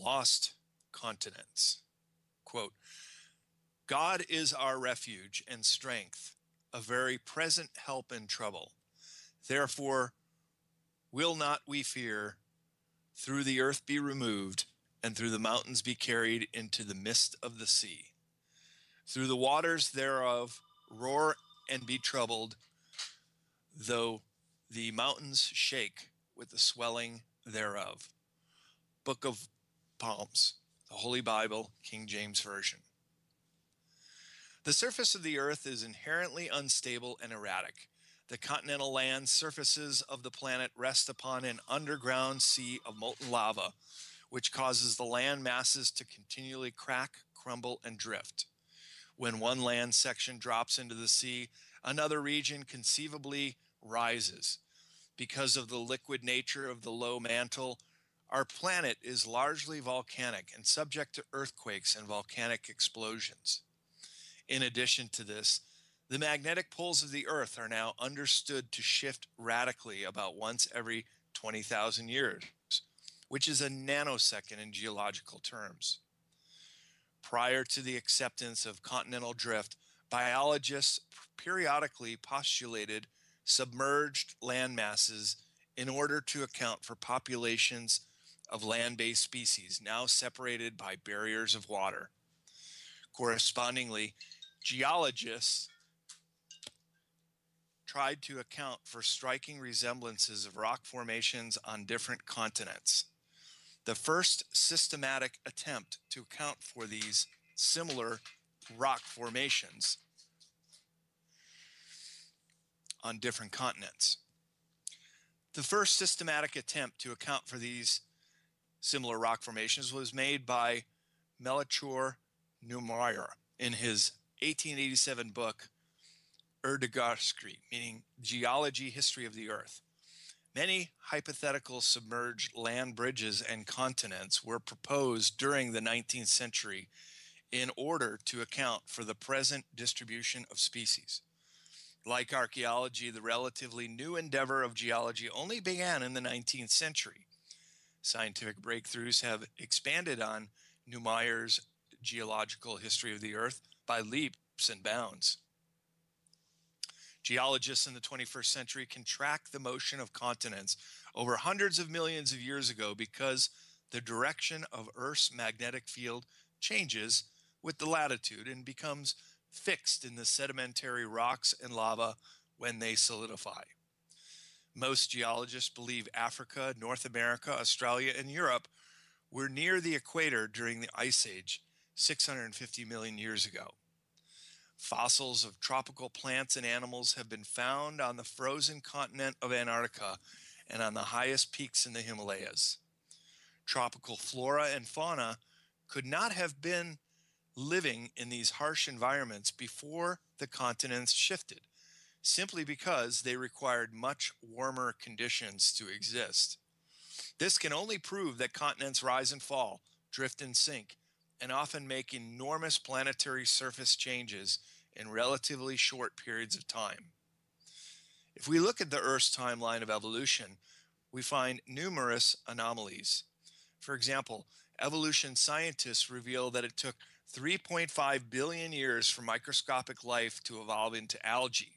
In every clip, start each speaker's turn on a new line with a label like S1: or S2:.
S1: lost continents. Quote, God is our refuge and strength, a very present help in trouble. Therefore, will not we fear, through the earth be removed, and through the mountains be carried into the midst of the sea. Through the waters thereof roar and be troubled, though the mountains shake with the swelling thereof. Book of Psalms, the Holy Bible, King James Version. The surface of the earth is inherently unstable and erratic. The continental land surfaces of the planet rest upon an underground sea of molten lava, which causes the land masses to continually crack, crumble, and drift. When one land section drops into the sea, another region conceivably rises. Because of the liquid nature of the low mantle, our planet is largely volcanic and subject to earthquakes and volcanic explosions. In addition to this, the magnetic poles of the Earth are now understood to shift radically about once every 20,000 years, which is a nanosecond in geological terms. Prior to the acceptance of continental drift, biologists periodically postulated submerged land masses in order to account for populations of land-based species now separated by barriers of water. Correspondingly, geologists tried to account for striking resemblances of rock formations on different continents. The first systematic attempt to account for these similar rock formations on different continents. The first systematic attempt to account for these similar rock formations was made by Melchior Lemuria in his 1887 book, erratic, meaning Geology, History of the Earth. Many hypothetical submerged land bridges and continents were proposed during the 19th century in order to account for the present distribution of species. Like archaeology, the relatively new endeavor of geology only began in the 19th century. Scientific breakthroughs have expanded on Lemuria's geological history of the Earth by leaps and bounds. Geologists in the 21st century can track the motion of continents over hundreds of millions of years ago because the direction of Earth's magnetic field changes with the latitude and becomes fixed in the sedimentary rocks and lava when they solidify. Most geologists believe Africa, North America, Australia, and Europe were near the equator during the Ice Age 650 million years ago. Fossils of tropical plants and animals have been found on the frozen continent of Antarctica and on the highest peaks in the Himalayas. Tropical flora and fauna could not have been living in these harsh environments before the continents shifted, simply because they required much warmer conditions to exist. This can only prove that continents rise and fall, drift and sink, and often make enormous planetary surface changes in relatively short periods of time. If we look at the Earth's timeline of evolution, we find numerous anomalies. For example, evolution scientists reveal that it took 3.5 billion years for microscopic life to evolve into algae.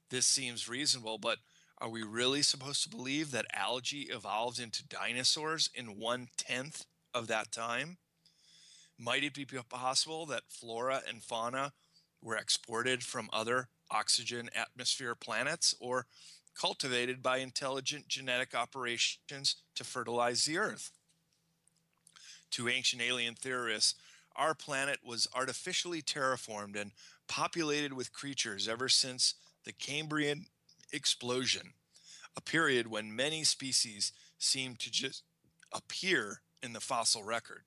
S1: This seems reasonable, but are we really supposed to believe that algae evolved into dinosaurs in 1/10 of that time? Might it be possible that flora and fauna were exported from other oxygen atmosphere planets or cultivated by intelligent genetic operations to fertilize the Earth? To ancient alien theorists, our planet was artificially terraformed and populated with creatures ever since the Cambrian explosion, a period when many species seemed to just appear in the fossil record.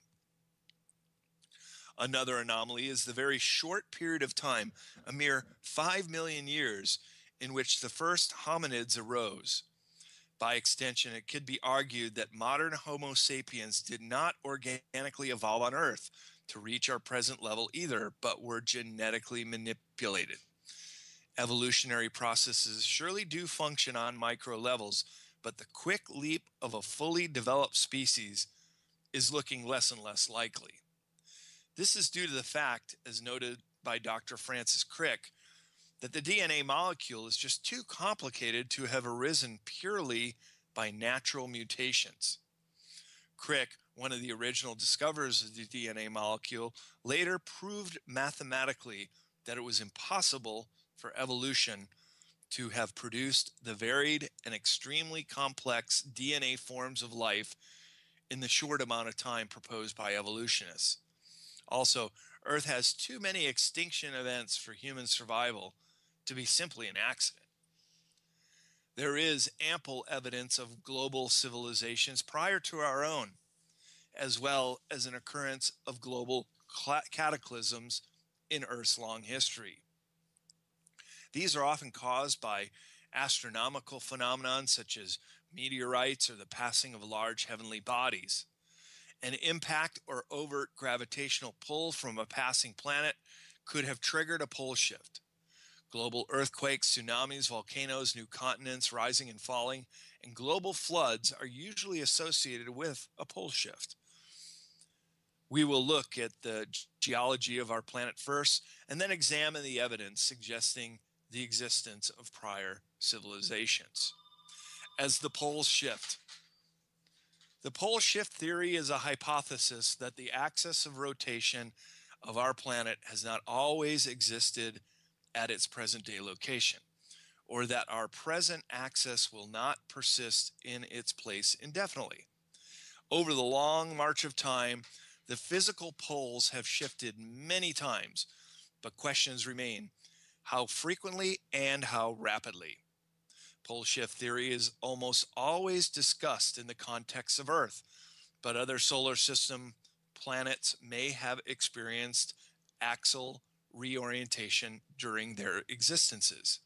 S1: Another anomaly is the very short period of time, a mere 5 million years, in which the first hominids arose. By extension, it could be argued that modern Homo sapiens did not organically evolve on Earth to reach our present level either, but were genetically manipulated. Evolutionary processes surely do function on micro levels, but the quick leap of a fully developed species is looking less and less likely. This is due to the fact, as noted by Dr. Francis Crick, that the DNA molecule is just too complicated to have arisen purely by natural mutations. Crick, one of the original discoverers of the DNA molecule, later proved mathematically that it was impossible for evolution to have produced the varied and extremely complex DNA forms of life in the short amount of time proposed by evolutionists. Also, Earth has too many extinction events for human survival to be simply an accident. There is ample evidence of global civilizations prior to our own, as well as an occurrence of global cataclysms in Earth's long history. These are often caused by astronomical phenomena such as meteorites or the passing of large heavenly bodies. An impact or overt gravitational pull from a passing planet could have triggered a pole shift. Global earthquakes, tsunamis, volcanoes, new continents rising and falling, and global floods are usually associated with a pole shift. We will look at the geology of our planet first, and then examine the evidence suggesting the existence of prior civilizations. As the poles shift. The pole shift theory is a hypothesis that the axis of rotation of our planet has not always existed at its present-day location, or that our present axis will not persist in its place indefinitely. Over the long march of time, the physical poles have shifted many times, but questions remain: how frequently and how rapidly? Pole shift theory is almost always discussed in the context of Earth, but other solar system planets may have experienced axial reorientation during their existences.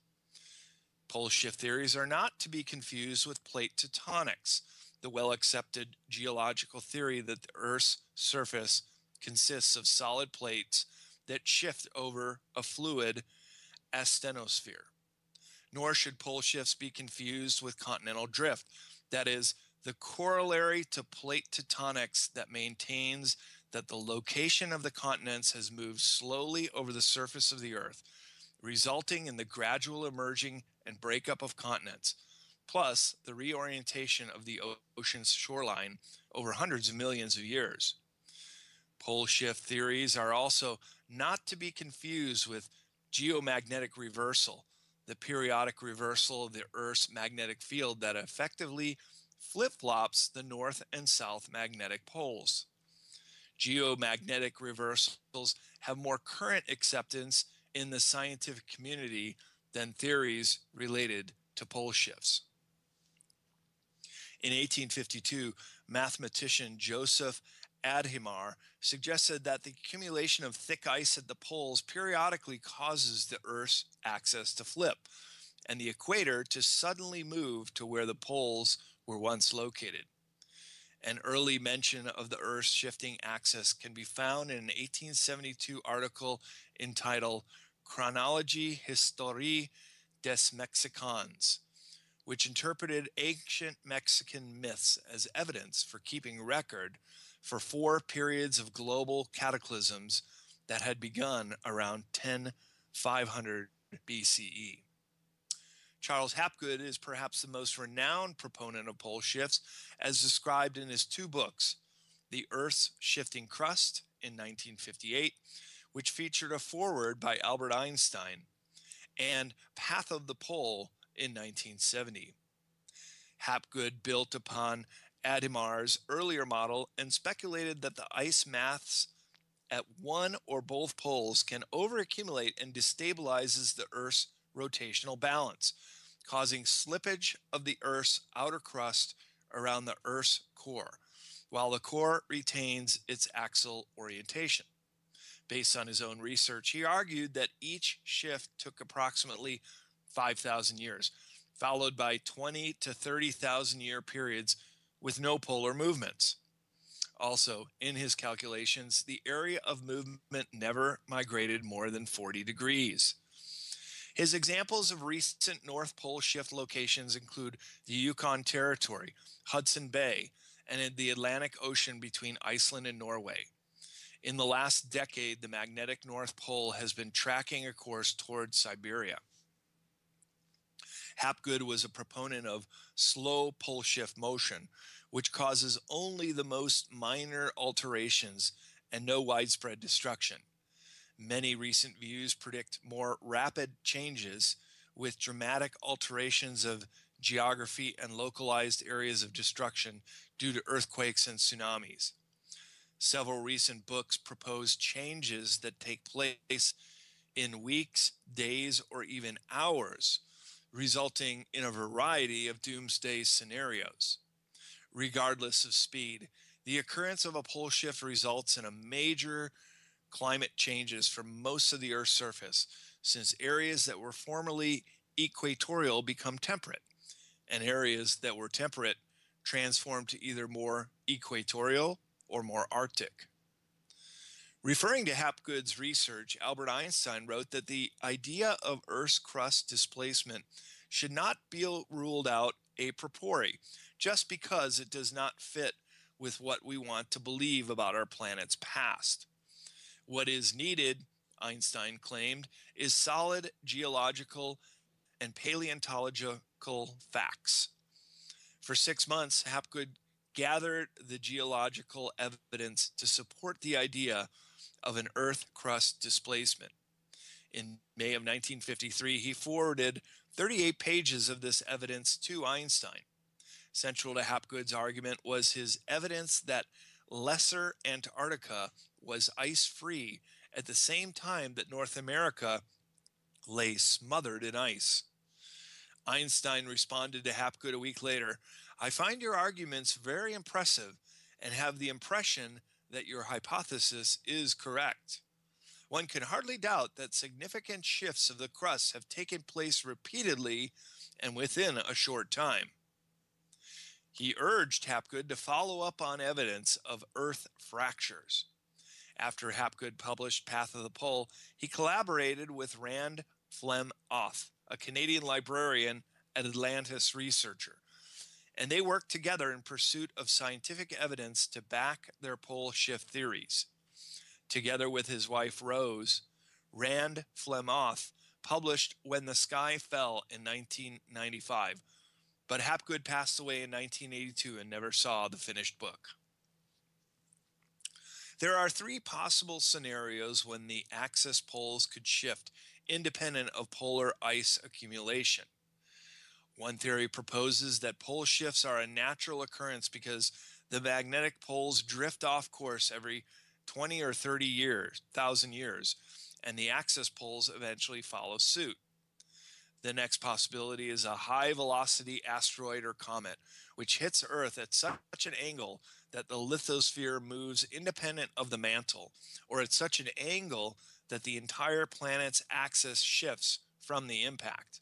S1: Pole shift theories are not to be confused with plate tectonics, the well-accepted geological theory that the Earth's surface consists of solid plates that shift over a fluid asthenosphere. Nor should pole shifts be confused with continental drift, that is, the corollary to plate tectonics that maintains that the location of the continents has moved slowly over the surface of the Earth, resulting in the gradual emerging and breakup of continents, plus the reorientation of the ocean's shoreline over hundreds of millions of years. Pole shift theories are also not to be confused with geomagnetic reversal, the periodic reversal of the Earth's magnetic field that effectively flip-flops the north and south magnetic poles. Geomagnetic reversals have more current acceptance in the scientific community than theories related to pole shifts. In 1852, mathematician Joseph Adhemar suggested that the accumulation of thick ice at the poles periodically causes the Earth's axis to flip and the equator to suddenly move to where the poles were once located. An early mention of the Earth's shifting axis can be found in an 1872 article entitled Chronologie historique des Mexicans, which interpreted ancient Mexican myths as evidence for keeping record for 4 periods of global cataclysms that had begun around 10,500 BCE. Charles Hapgood is perhaps the most renowned proponent of pole shifts, as described in his 2 books, The Earth's Shifting Crust in 1958, which featured a foreword by Albert Einstein, and Path of the Pole in 1970. Hapgood built upon Adhemar's earlier model and speculated that the ice mass at one or both poles can overaccumulate and destabilizes the Earth's rotational balance, causing slippage of the Earth's outer crust around the Earth's core, while the core retains its axial orientation. Based on his own research, he argued that each shift took approximately 5,000 years, followed by 20 to 30,000 year periods with no polar movements. Also, in his calculations, the area of movement never migrated more than 40 degrees. His examples of recent North Pole shift locations include the Yukon Territory, Hudson Bay, and in the Atlantic Ocean between Iceland and Norway. In the last decade, the magnetic North Pole has been tracking a course toward Siberia. Hapgood was a proponent of slow pole shift motion, which causes only the most minor alterations and no widespread destruction. Many recent views predict more rapid changes with dramatic alterations of geography and localized areas of destruction due to earthquakes and tsunamis. Several recent books propose changes that take place in weeks, days, or even hours, resulting in a variety of doomsday scenarios. Regardless of speed, the occurrence of a pole shift results in a major climate changes for most of the Earth's surface, since areas that were formerly equatorial become temperate, and areas that were temperate transform to either more equatorial or more Arctic. Referring to Hapgood's research, Albert Einstein wrote that the idea of Earth's crust displacement should not be ruled out a priori, just because it does not fit with what we want to believe about our planet's past. What is needed, Einstein claimed, is solid geological and paleontological facts. For 6 months, Hapgood gathered the geological evidence to support the idea of an Earth crust displacement. In May of 1953, he forwarded 38 pages of this evidence to Einstein. Central to Hapgood's argument was his evidence that Lesser Antarctica was ice-free at the same time that North America lay smothered in ice. Einstein responded to Hapgood a week later, "I find your arguments very impressive and have the impression that your hypothesis is correct. One can hardly doubt that significant shifts of the crust have taken place repeatedly and within a short time." He urged Hapgood to follow up on evidence of Earth fractures. After Hapgood published Path of the Pole, he collaborated with Rand Flem Oth, a Canadian librarian and Atlantis researcher, and they worked together in pursuit of scientific evidence to back their pole shift theories. Together with his wife Rose, Rand Flem Oth published When the Sky Fell in 1995, but Hapgood passed away in 1982 and never saw the finished book. There are 3 possible scenarios when the axis poles could shift independent of polar ice accumulation. One theory proposes that pole shifts are a natural occurrence because the magnetic poles drift off course every 20 or 30,000 years, and the axis poles eventually follow suit. The next possibility is a high-velocity asteroid or comet, which hits Earth at such an angle that the lithosphere moves independent of the mantle, or at such an angle that the entire planet's axis shifts from the impact.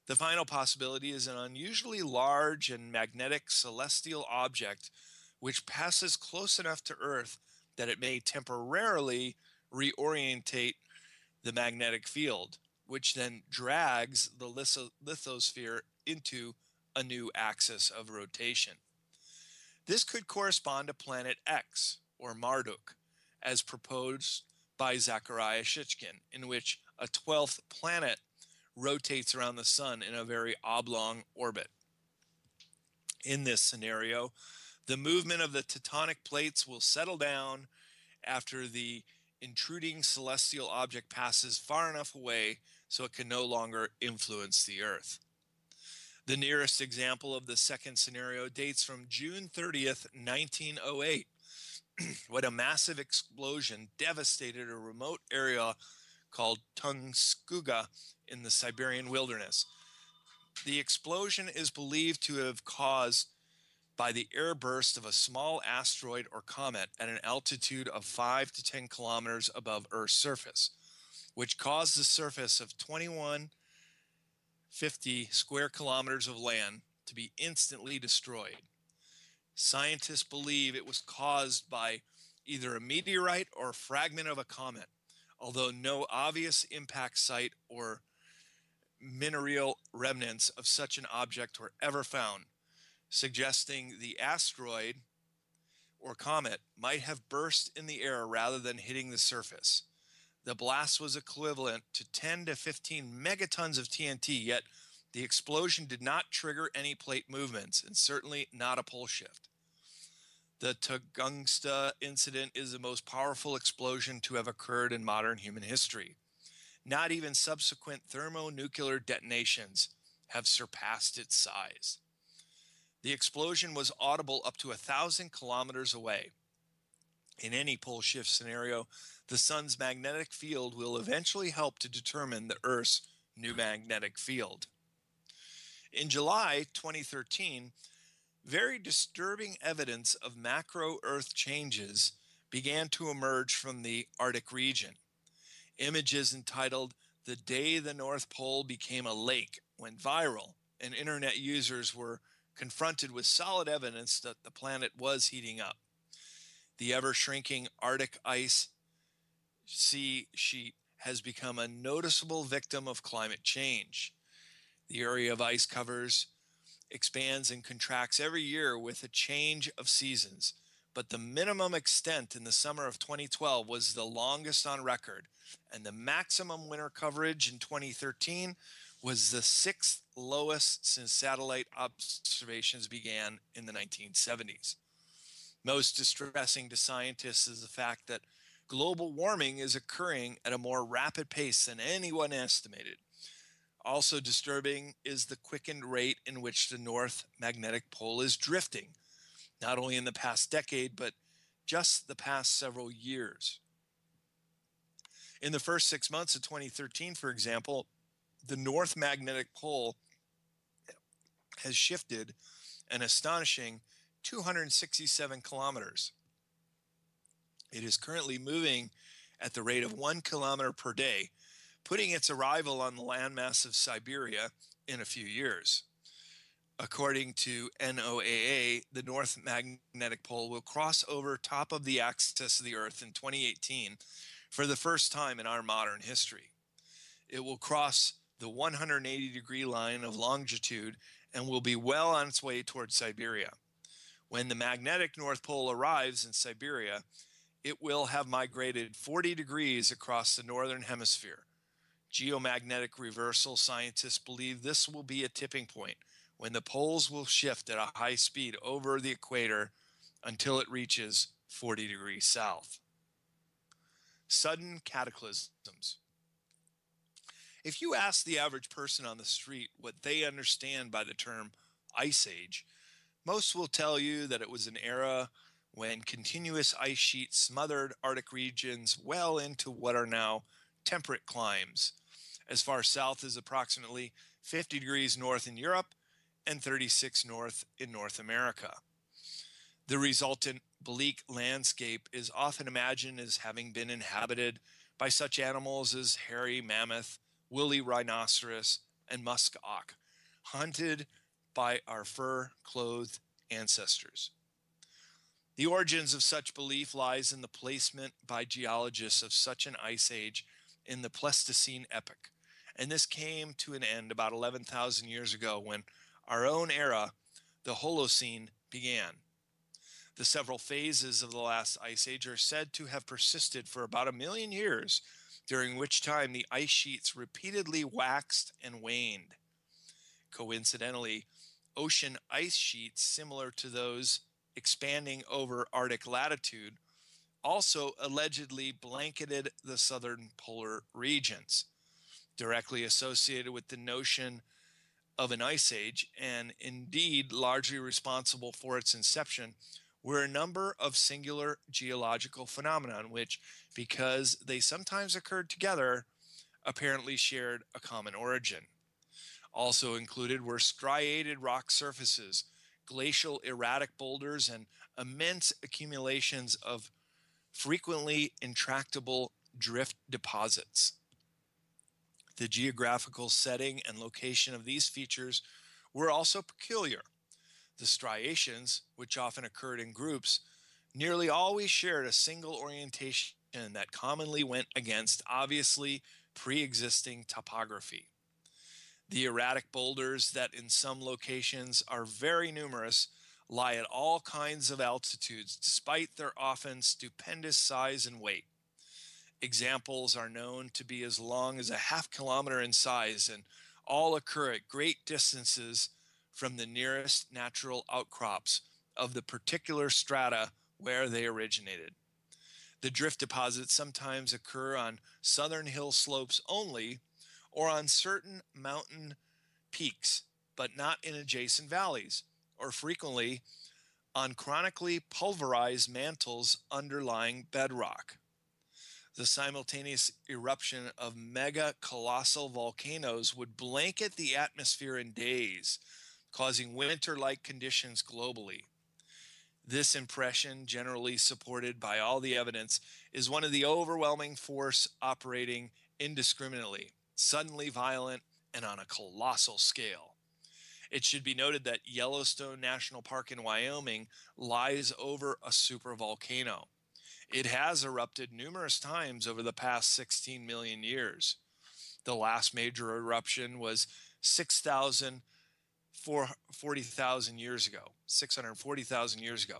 S1: The final possibility is an unusually large and magnetic celestial object which passes close enough to Earth that it may temporarily reorientate the magnetic field, which then drags the lithosphere into a new axis of rotation. This could correspond to planet X, or Marduk, as proposed by Zecharia Sitchin, in which a 12th planet rotates around the sun in a very oblong orbit. In this scenario, the movement of the tectonic plates will settle down after the intruding celestial object passes far enough away so it can no longer influence the Earth. The nearest example of the second scenario dates from June 30th, 1908, when a massive explosion devastated a remote area called Tungskugga in the Siberian wilderness. The explosion is believed to have caused by the airburst of a small asteroid or comet at an altitude of 5 to 10 kilometers above Earth's surface, which caused the surface of 2150 square kilometers of land to be instantly destroyed. Scientists believe it was caused by either a meteorite or a fragment of a comet, although no obvious impact site or mineral remnants of such an object were ever found. suggesting the asteroid or comet might have burst in the air rather than hitting the surface. The blast was equivalent to 10 to 15 megatons of TNT, yet the explosion did not trigger any plate movements, and certainly not a pole shift. The Tunguska incident is the most powerful explosion to have occurred in modern human history. Not even subsequent thermonuclear detonations have surpassed its size. The explosion was audible up to 1,000 kilometers away. In any pole shift scenario, the sun's magnetic field will eventually help to determine the Earth's new magnetic field. In July 2013, very disturbing evidence of macro-Earth changes began to emerge from the Arctic region. Images entitled "The Day the North Pole Became a Lake" went viral, and internet users were confronted with solid evidence that the planet was heating up. The ever-shrinking Arctic ice sea sheet has become a noticeable victim of climate change. The area of ice covers expands and contracts every year with a change of seasons, but the minimum extent in the summer of 2012 was the longest on record, and the maximum winter coverage in 2013 was the sixth lowest since satellite observations began in the 1970s. Most distressing to scientists is the fact that global warming is occurring at a more rapid pace than anyone estimated. Also disturbing is the quickened rate in which the North Magnetic Pole is drifting, not only in the past decade, but just the past several years. In the first 6 months of 2013, for example, the North Magnetic Pole has shifted an astonishing 267 kilometers. It is currently moving at the rate of 1 kilometer per day, putting its arrival on the landmass of Siberia in a few years. According to NOAA, the North Magnetic Pole will cross over top of the axis of the Earth in 2018 for the first time in our modern history. It will cross the 180-degree line of longitude and will be well on its way towards Siberia. When the magnetic North Pole arrives in Siberia, it will have migrated 40 degrees across the northern hemisphere. Geomagnetic reversal scientists believe this will be a tipping point when the poles will shift at a high speed over the equator until it reaches 40 degrees south. Sudden cataclysms. If you ask the average person on the street what they understand by the term ice age, most will tell you that it was an era when continuous ice sheets smothered Arctic regions well into what are now temperate climes, as far south as approximately 50 degrees north in Europe and 36 north in North America. The resultant bleak landscape is often imagined as having been inhabited by such animals as hairy mammoth, woolly rhinoceros, and musk ox, hunted by our fur-clothed ancestors. The origins of such belief lies in the placement by geologists of such an ice age in the Pleistocene epoch, and this came to an end about 11,000 years ago when our own era, the Holocene, began. The several phases of the last ice age are said to have persisted for about 1 million years, during which time the ice sheets repeatedly waxed and waned. Coincidentally, ocean ice sheets similar to those expanding over Arctic latitude also allegedly blanketed the southern polar regions. Directly associated with the notion of an ice age, and indeed largely responsible for its inception, were a number of singular geological phenomena which, because they sometimes occurred together, apparently shared a common origin. Also included were striated rock surfaces, glacial erratic boulders, and immense accumulations of frequently intractable drift deposits. The geographical setting and location of these features were also peculiar. The striations, which often occurred in groups, nearly always shared a single orientation that commonly went against obviously pre-existing topography. The erratic boulders that in some locations are very numerous lie at all kinds of altitudes despite their often stupendous size and weight. Examples are known to be as long as a half kilometer in size and all occur at great distances from the nearest natural outcrops of the particular strata where they originated. The drift deposits sometimes occur on southern hill slopes only or on certain mountain peaks, but not in adjacent valleys, or frequently on chronically pulverized mantles underlying bedrock. The simultaneous eruption of mega colossal volcanoes would blanket the atmosphere in days, causing winter-like conditions globally. This impression, generally supported by all the evidence, is one of the overwhelming force operating indiscriminately, suddenly violent, and on a colossal scale. It should be noted that Yellowstone National Park in Wyoming lies over a supervolcano. It has erupted numerous times over the past 16 million years. The last major eruption was 640,000 years ago, 640,000 years ago.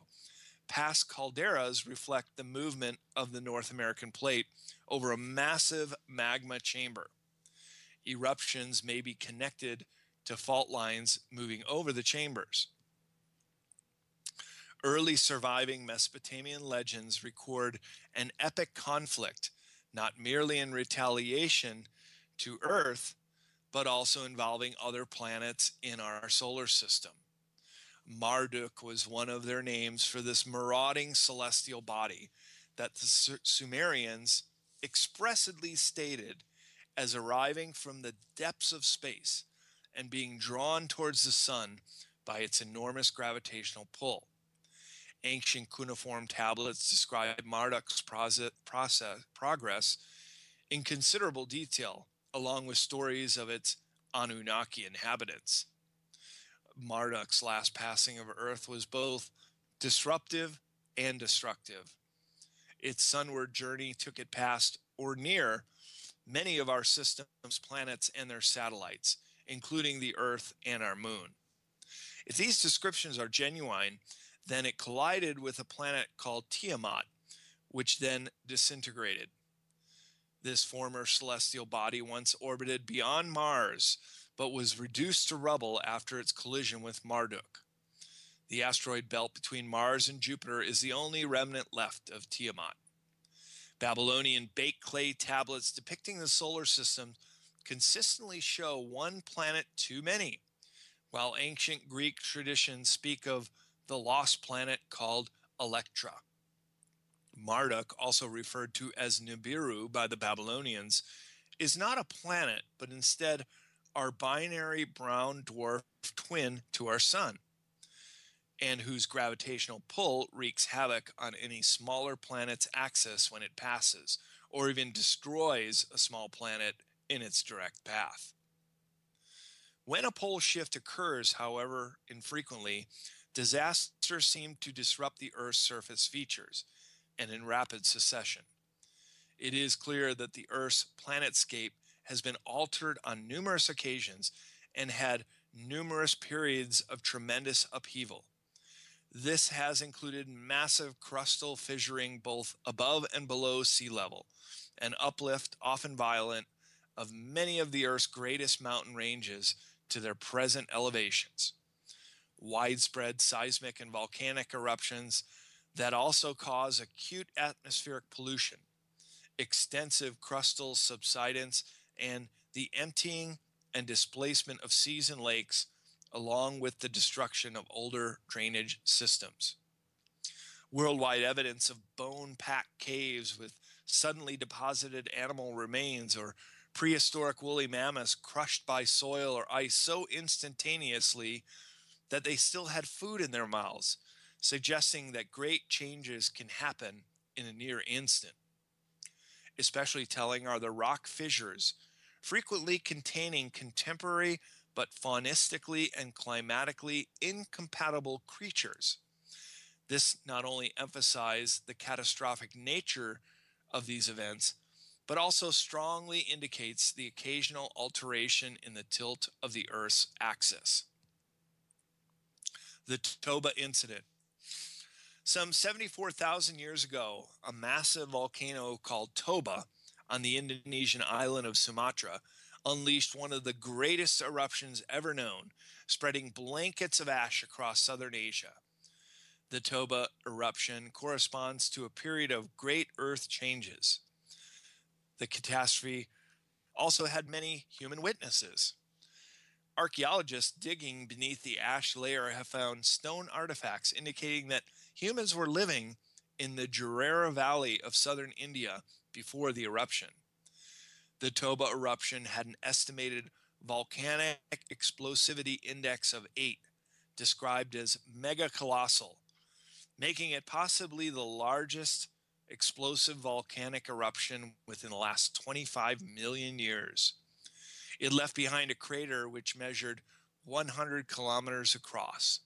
S1: Past calderas reflect the movement of the North American plate over a massive magma chamber. Eruptions may be connected to fault lines moving over the chambers. Early surviving Mesopotamian legends record an epic conflict, not merely in retaliation to Earth, but also involving other planets in our solar system. Marduk was one of their names for this marauding celestial body that the Sumerians expressly stated as arriving from the depths of space and being drawn towards the sun by its enormous gravitational pull. Ancient cuneiform tablets describe Marduk's progress in considerable detail, along with stories of its Anunnaki inhabitants. Marduk's last passing of Earth was both disruptive and destructive. Its sunward journey took it past or near many of our system's planets and their satellites, including the Earth and our moon. If these descriptions are genuine, then it collided with a planet called Tiamat, which then disintegrated. This former celestial body once orbited beyond Mars, but was reduced to rubble after its collision with Marduk. The asteroid belt between Mars and Jupiter is the only remnant left of Tiamat. Babylonian baked clay tablets depicting the solar system consistently show one planet too many, while ancient Greek traditions speak of the lost planet called Electra. Marduk, also referred to as Nibiru by the Babylonians, is not a planet, but instead our binary brown dwarf twin to our sun, and whose gravitational pull wreaks havoc on any smaller planet's axis when it passes, or even destroys a small planet in its direct path. When a pole shift occurs, however infrequently, disasters seem to disrupt the Earth's surface features, and in rapid succession. It is clear that the Earth's planetscape has been altered on numerous occasions and had numerous periods of tremendous upheaval. This has included massive crustal fissuring both above and below sea level, an uplift, often violent, of many of the Earth's greatest mountain ranges to their present elevations. Widespread seismic and volcanic eruptions that also cause acute atmospheric pollution, extensive crustal subsidence, and the emptying and displacement of seas and lakes, along with the destruction of older drainage systems. Worldwide evidence of bone-packed caves with suddenly deposited animal remains or prehistoric woolly mammoths crushed by soil or ice so instantaneously that they still had food in their mouths, suggesting that great changes can happen in a near instant. Especially telling are the rock fissures, frequently containing contemporary but faunistically and climatically incompatible creatures. This not only emphasized the catastrophic nature of these events, but also strongly indicates the occasional alteration in the tilt of the Earth's axis. The Toba incident. Some 74,000 years ago, a massive volcano called Toba on the Indonesian island of Sumatra unleashed one of the greatest eruptions ever known, spreading blankets of ash across southern Asia. The Toba eruption corresponds to a period of great earth changes. The catastrophe also had many human witnesses. Archaeologists digging beneath the ash layer have found stone artifacts indicating that humans were living in the Jurera Valley of southern India before the eruption. The Toba eruption had an estimated volcanic explosivity index of 8, described as megacolossal, making it possibly the largest explosive volcanic eruption within the last 25 million years. It left behind a crater which measured 100 kilometers across.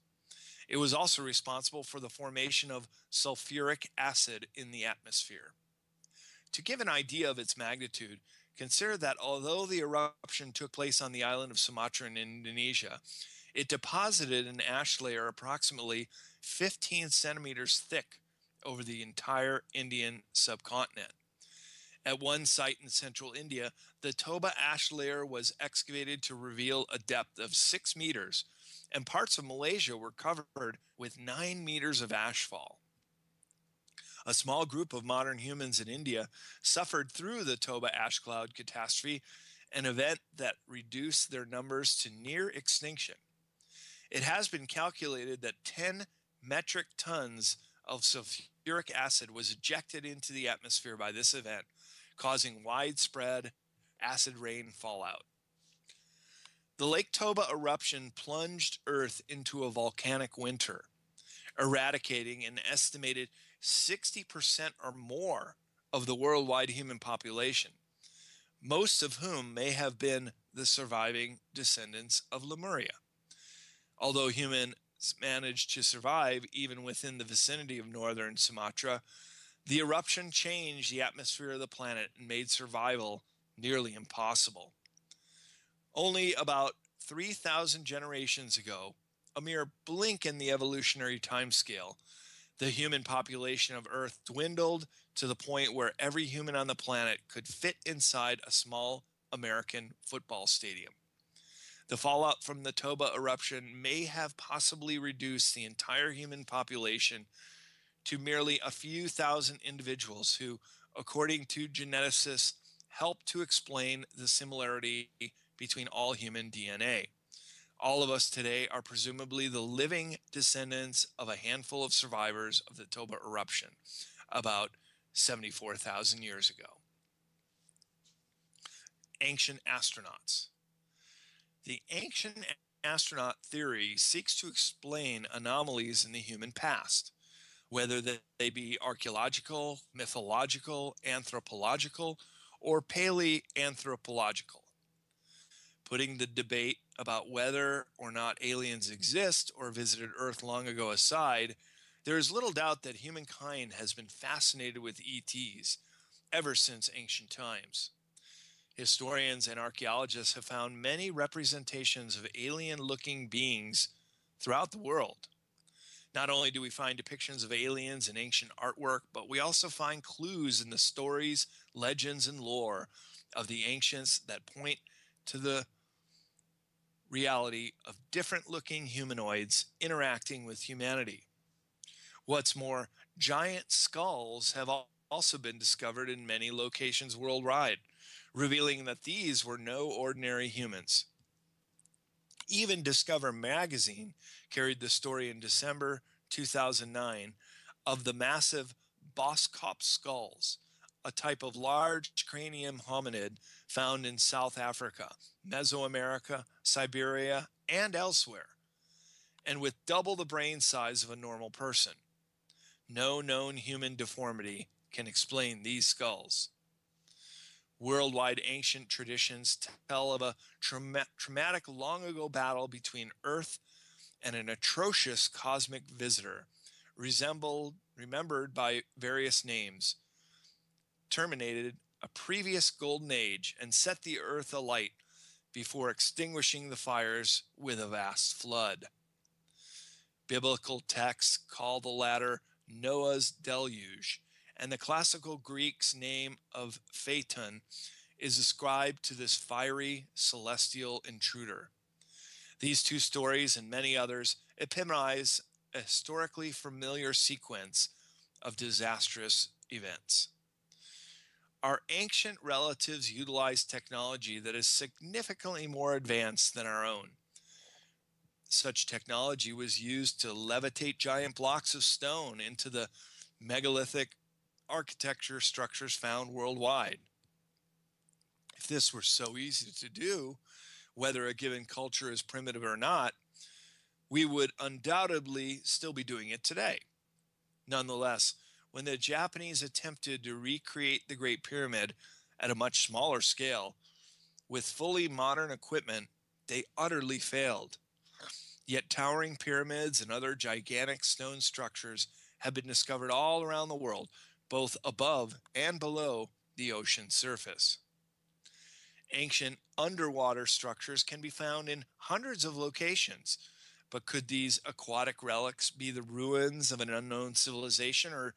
S1: It was also responsible for the formation of sulfuric acid in the atmosphere. To give an idea of its magnitude, consider that although the eruption took place on the island of Sumatra in Indonesia, it deposited an ash layer approximately 15 centimeters thick over the entire Indian subcontinent. At one site in central India, the Toba ash layer was excavated to reveal a depth of 6 meters, and parts of Malaysia were covered with 9 meters of ashfall. A small group of modern humans in India suffered through the Toba ash cloud catastrophe, an event that reduced their numbers to near extinction. It has been calculated that 10 metric tons of sulfuric acid was ejected into the atmosphere by this event, causing widespread acid rain fallout. The Lake Toba eruption plunged Earth into a volcanic winter, eradicating an estimated 60% or more of the worldwide human population, most of whom may have been the surviving descendants of Lemuria. Although humans managed to survive even within the vicinity of northern Sumatra, the eruption changed the atmosphere of the planet and made survival nearly impossible. Only about 3,000 generations ago, a mere blink in the evolutionary timescale, the human population of Earth dwindled to the point where every human on the planet could fit inside a small American football stadium. The fallout from the Toba eruption may have possibly reduced the entire human population to merely a few thousand individuals who, according to geneticists, help to explain the similarity between all human DNA. All of us today are presumably the living descendants of a handful of survivors of the Toba eruption about 74,000 years ago. Ancient astronauts. The ancient astronaut theory seeks to explain anomalies in the human past, whether they be archaeological, mythological, anthropological, or paleanthropological. Putting the debate about whether or not aliens exist or visited Earth long ago aside, there is little doubt that humankind has been fascinated with ETs ever since ancient times. Historians and archaeologists have found many representations of alien-looking beings throughout the world. Not only do we find depictions of aliens in ancient artwork, but we also find clues in the stories, legends, and lore of the ancients that point to the reality of different-looking humanoids interacting with humanity. What's more, giant skulls have also been discovered in many locations worldwide, revealing that these were no ordinary humans. Even Discover magazine carried the story in December 2009 of the massive Boskop skulls, a type of large cranium hominid found in South Africa, Mesoamerica, Siberia, and elsewhere, and with double the brain size of a normal person. No known human deformity can explain these skulls. Worldwide ancient traditions tell of a traumatic long ago battle between Earth and an atrocious cosmic visitor, remembered by various names, terminated a previous golden age and set the earth alight before extinguishing the fires with a vast flood. Biblical texts call the latter Noah's deluge, and the classical Greek's name of Phaeton is ascribed to this fiery celestial intruder. These two stories and many others epitomize a historically familiar sequence of disastrous events. Our ancient relatives utilized technology that is significantly more advanced than our own. Such technology was used to levitate giant blocks of stone into the megalithic architecture structures found worldwide. If this were so easy to do, whether a given culture is primitive or not, we would undoubtedly still be doing it today. Nonetheless, when the Japanese attempted to recreate the Great Pyramid at a much smaller scale with fully modern equipment, they utterly failed. Yet towering pyramids and other gigantic stone structures have been discovered all around the world, both above and below the ocean surface. Ancient underwater structures can be found in hundreds of locations, but could these aquatic relics be the ruins of an unknown civilization or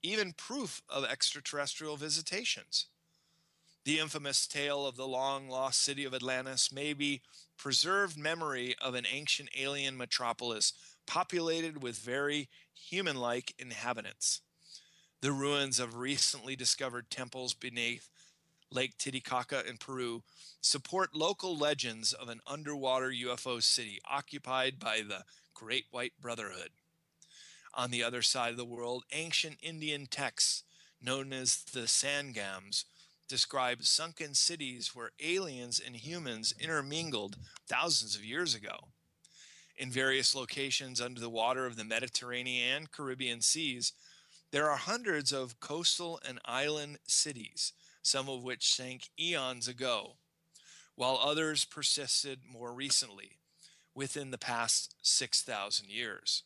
S1: even proof of extraterrestrial visitations? The infamous tale of the long-lost city of Atlantis may be preserved memory of an ancient alien metropolis populated with very human-like inhabitants. The ruins of recently discovered temples beneath Lake Titicaca in Peru support local legends of an underwater UFO city occupied by the Great White Brotherhood. On the other side of the world, ancient Indian texts known as the Sangams describe sunken cities where aliens and humans intermingled thousands of years ago. In various locations under the water of the Mediterranean and Caribbean seas, there are hundreds of coastal and island cities, some of which sank eons ago, while others persisted more recently, within the past 6,000 years.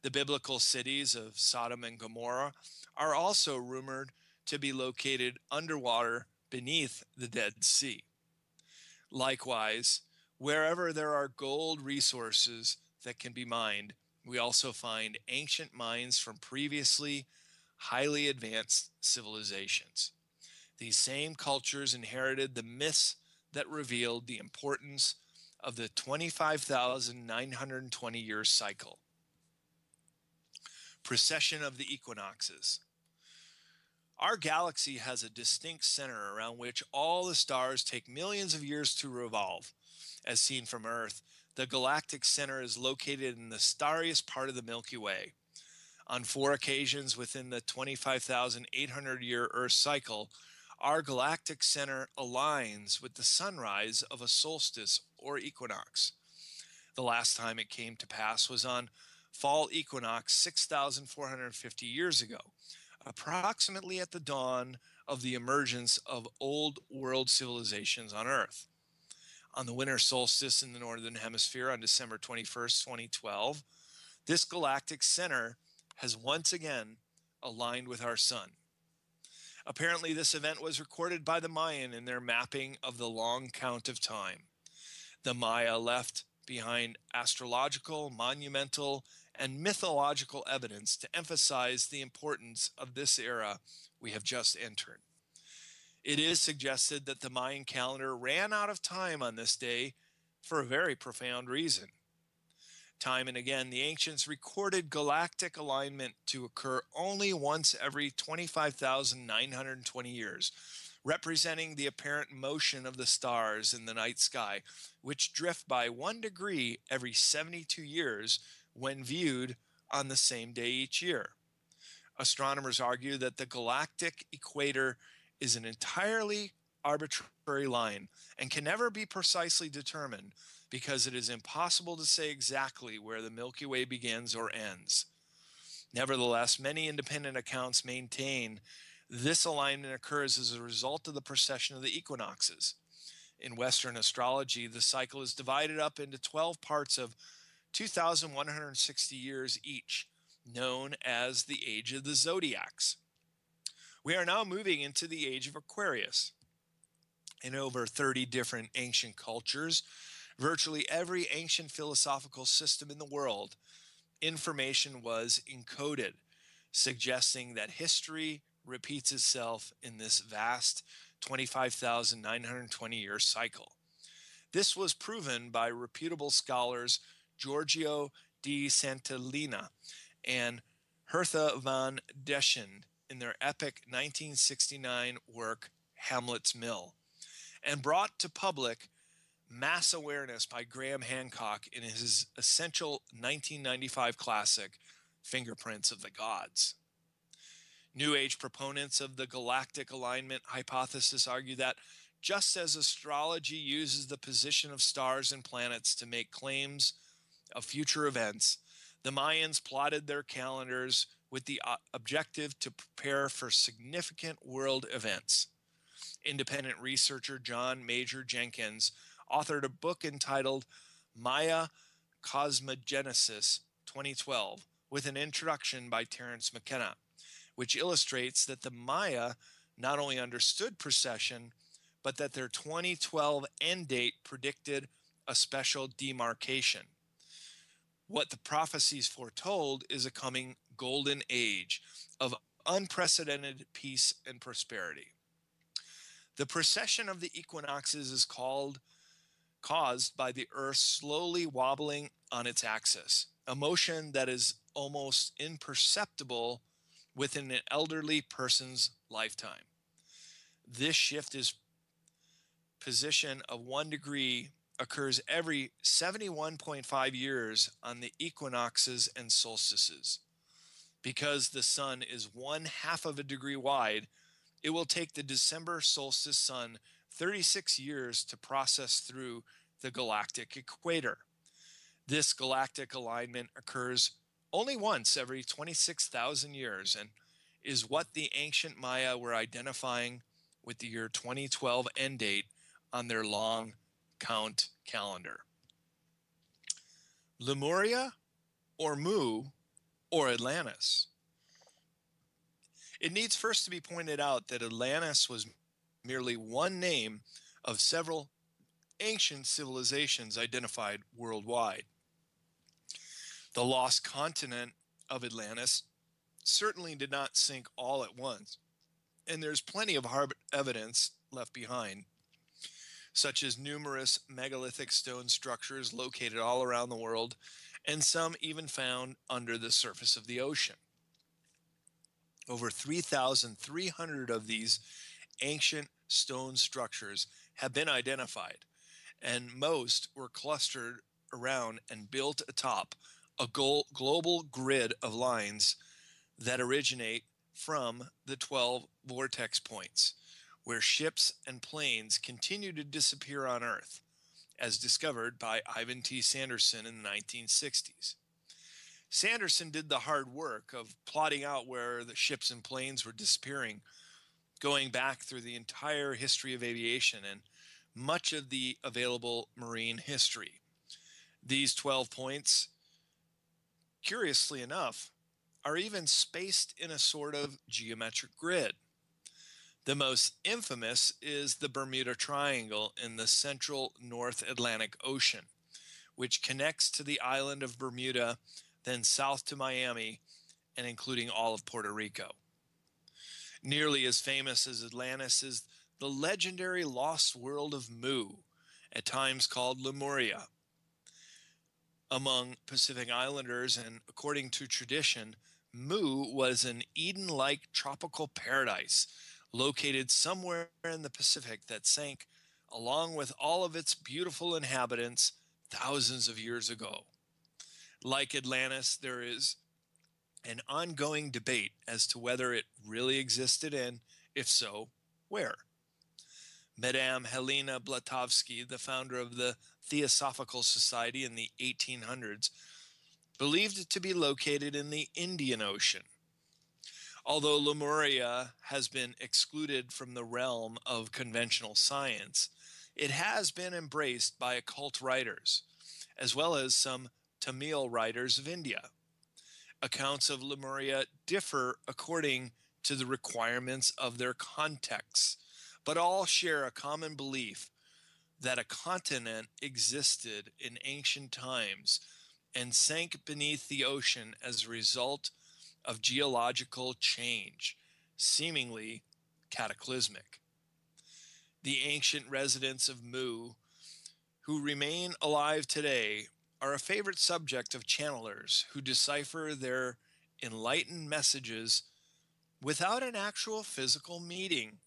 S1: The biblical cities of Sodom and Gomorrah are also rumored to be located underwater beneath the Dead Sea. Likewise, wherever there are gold resources that can be mined, we also find ancient mines from previously highly advanced civilizations. These same cultures inherited the myths that revealed the importance of the 25,920 year cycle. Precession of the equinoxes. Our galaxy has a distinct center around which all the stars take millions of years to revolve. As seen from Earth, the galactic center is located in the starriest part of the Milky Way. On 4 occasions within the 25,800 year Earth cycle, our galactic center aligns with the sunrise of a solstice or equinox. The last time it came to pass was on fall equinox 6,450 years ago, approximately at the dawn of the emergence of old world civilizations on Earth. On the winter solstice in the northern hemisphere on December 21st, 2012, this galactic center has once again aligned with our sun. Apparently, this event was recorded by the Mayan in their mapping of the long count of time. The Maya left behind astrological, monumental, and mythological evidence to emphasize the importance of this era we have just entered. It is suggested that the Mayan calendar ran out of time on this day for a very profound reason. Time and again, the ancients recorded galactic alignment to occur only once every 25,920 years, representing the apparent motion of the stars in the night sky, which drift by 1 degree every 72 years when viewed on the same day each year. Astronomers argue that the galactic equator is an entirely arbitrary line and can never be precisely determined because it is impossible to say exactly where the Milky Way begins or ends. Nevertheless, many independent accounts maintain this alignment occurs as a result of the precession of the equinoxes. In Western astrology, the cycle is divided up into 12 parts of 2,160 years each, known as the Age of the Zodiacs. We are now moving into the age of Aquarius. In over 30 different ancient cultures, virtually every ancient philosophical system in the world, information was encoded, suggesting that history repeats itself in this vast 25,920 year cycle. This was proven by reputable scholars Giorgio di Sant'Elena and Hertha von Deschen in their epic 1969 work Hamlet's Mill, and brought to public mass awareness by Graham Hancock in his essential 1995 classic, Fingerprints of the Gods. New Age proponents of the galactic alignment hypothesis argue that just as astrology uses the position of stars and planets to make claims of future events, the Mayans plotted their calendars with the objective to prepare for significant world events. Independent researcher John Major Jenkins authored a book entitled Maya Cosmogenesis 2012 with an introduction by Terence McKenna, which illustrates that the Maya not only understood precession, but that their 2012 end date predicted a special demarcation. What the prophecies foretold is a coming golden age of unprecedented peace and prosperity. The precession of the equinoxes is caused by the Earth slowly wobbling on its axis, a motion that is almost imperceptible within an elderly person's lifetime. This shift is position of 1 degree occurs every 71.5 years on the equinoxes and solstices. Because the sun is 1/2 of a degree wide, it will take the December solstice sun 36 years to process through the galactic equator. This galactic alignment occurs only once every 26,000 years and is what the ancient Maya were identifying with the year 2012 end date on their long count calendar. Lemuria or Mu or Atlantis? It needs first to be pointed out that Atlantis was merely one name of several ancient civilizations identified worldwide. The lost continent of Atlantis certainly did not sink all at once, and there's plenty of hard evidence left behind, such as numerous megalithic stone structures located all around the world, and some even found under the surface of the ocean. Over 3,300 of these ancient stone structures have been identified, and most were clustered around and built atop a global grid of lines that originate from the 12 vortex points, where ships and planes continue to disappear on Earth, as discovered by Ivan T. Sanderson in the 1960s. Sanderson did the hard work of plotting out where the ships and planes were disappearing, going back through the entire history of aviation and much of the available marine history. These 12 points, curiously enough, are even spaced in a sort of geometric grid. The most infamous is the Bermuda Triangle in the central North Atlantic Ocean, which connects to the island of Bermuda, then south to Miami, and including all of Puerto Rico. Nearly as famous as Atlantis is the legendary lost world of Mu, at times called Lemuria. Among Pacific Islanders, and according to tradition, Mu was an Eden-like tropical paradise located somewhere in the Pacific that sank along with all of its beautiful inhabitants thousands of years ago. Like Atlantis, there is an ongoing debate as to whether it really existed and, if so, where. Madame Helena Blavatsky, the founder of the Theosophical Society in the 1800s, believed it to be located in the Indian Ocean. Although Lemuria has been excluded from the realm of conventional science, it has been embraced by occult writers, as well as some Tamil writers of India. Accounts of Lemuria differ according to the requirements of their contexts, but all share a common belief that a continent existed in ancient times and sank beneath the ocean as a result of geological change, seemingly cataclysmic. The ancient residents of Mu, who remain alive today, are a favorite subject of channelers who decipher their enlightened messages without an actual physical meeting.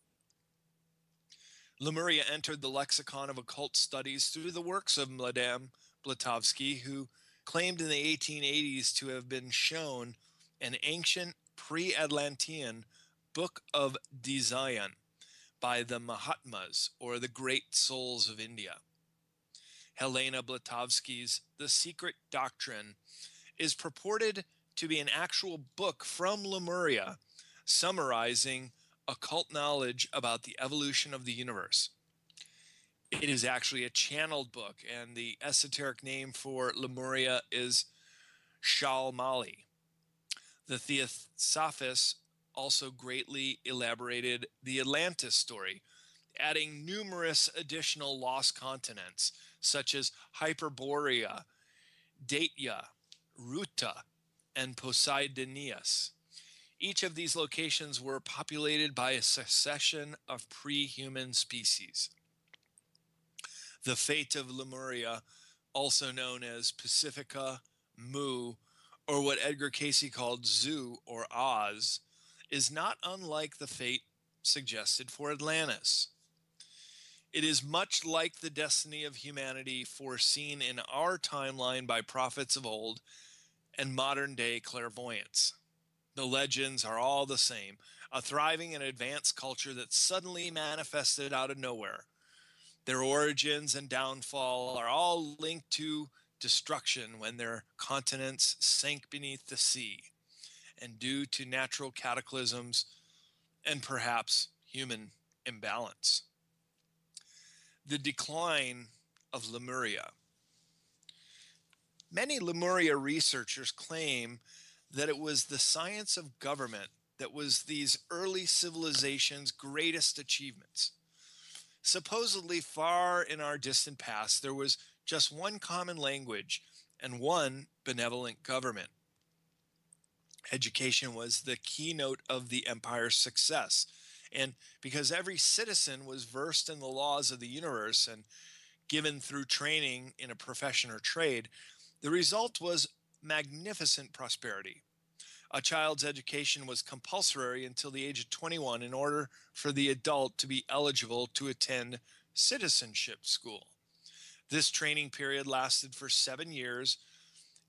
S1: Lemuria entered the lexicon of occult studies through the works of Madame Blavatsky, who claimed in the 1880s to have been shown an ancient pre-Atlantean book of Design by the Mahatmas, or the great souls of India. Helena Blavatsky's The Secret Doctrine is purported to be an actual book from Lemuria summarizing occult knowledge about the evolution of the universe. It is actually a channeled book, and the esoteric name for Lemuria is Shalmali. The Theosophists also greatly elaborated the Atlantis story, adding numerous additional lost continents such as Hyperborea, Daitya, Ruta, and Poseidonius. Each of these locations were populated by a succession of pre-human species. The fate of Lemuria, also known as Pacifica, Mu, or what Edgar Cayce called Zu or Oz, is not unlike the fate suggested for Atlantis. It is much like the destiny of humanity foreseen in our timeline by prophets of old and modern-day clairvoyants. The legends are all the same, a thriving and advanced culture that suddenly manifested out of nowhere. Their origins and downfall are all linked to destruction when their continents sank beneath the sea, and due to natural cataclysms and perhaps human imbalance. The decline of Lemuria. Many Lemuria researchers claim that it was the science of government that was these early civilizations' greatest achievements. Supposedly far in our distant past, there was just one common language and one benevolent government. Education was the keynote of the empire's success, and because every citizen was versed in the laws of the universe and given through training in a profession or trade, the result was magnificent prosperity. A child's education was compulsory until the age of 21 in order for the adult to be eligible to attend citizenship school. This training period lasted for 7 years,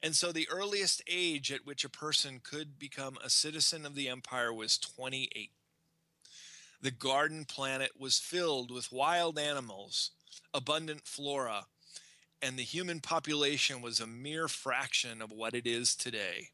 S1: and so the earliest age at which a person could become a citizen of the empire was 28. The garden planet was filled with wild animals, abundant flora, and the human population was a mere fraction of what it is today.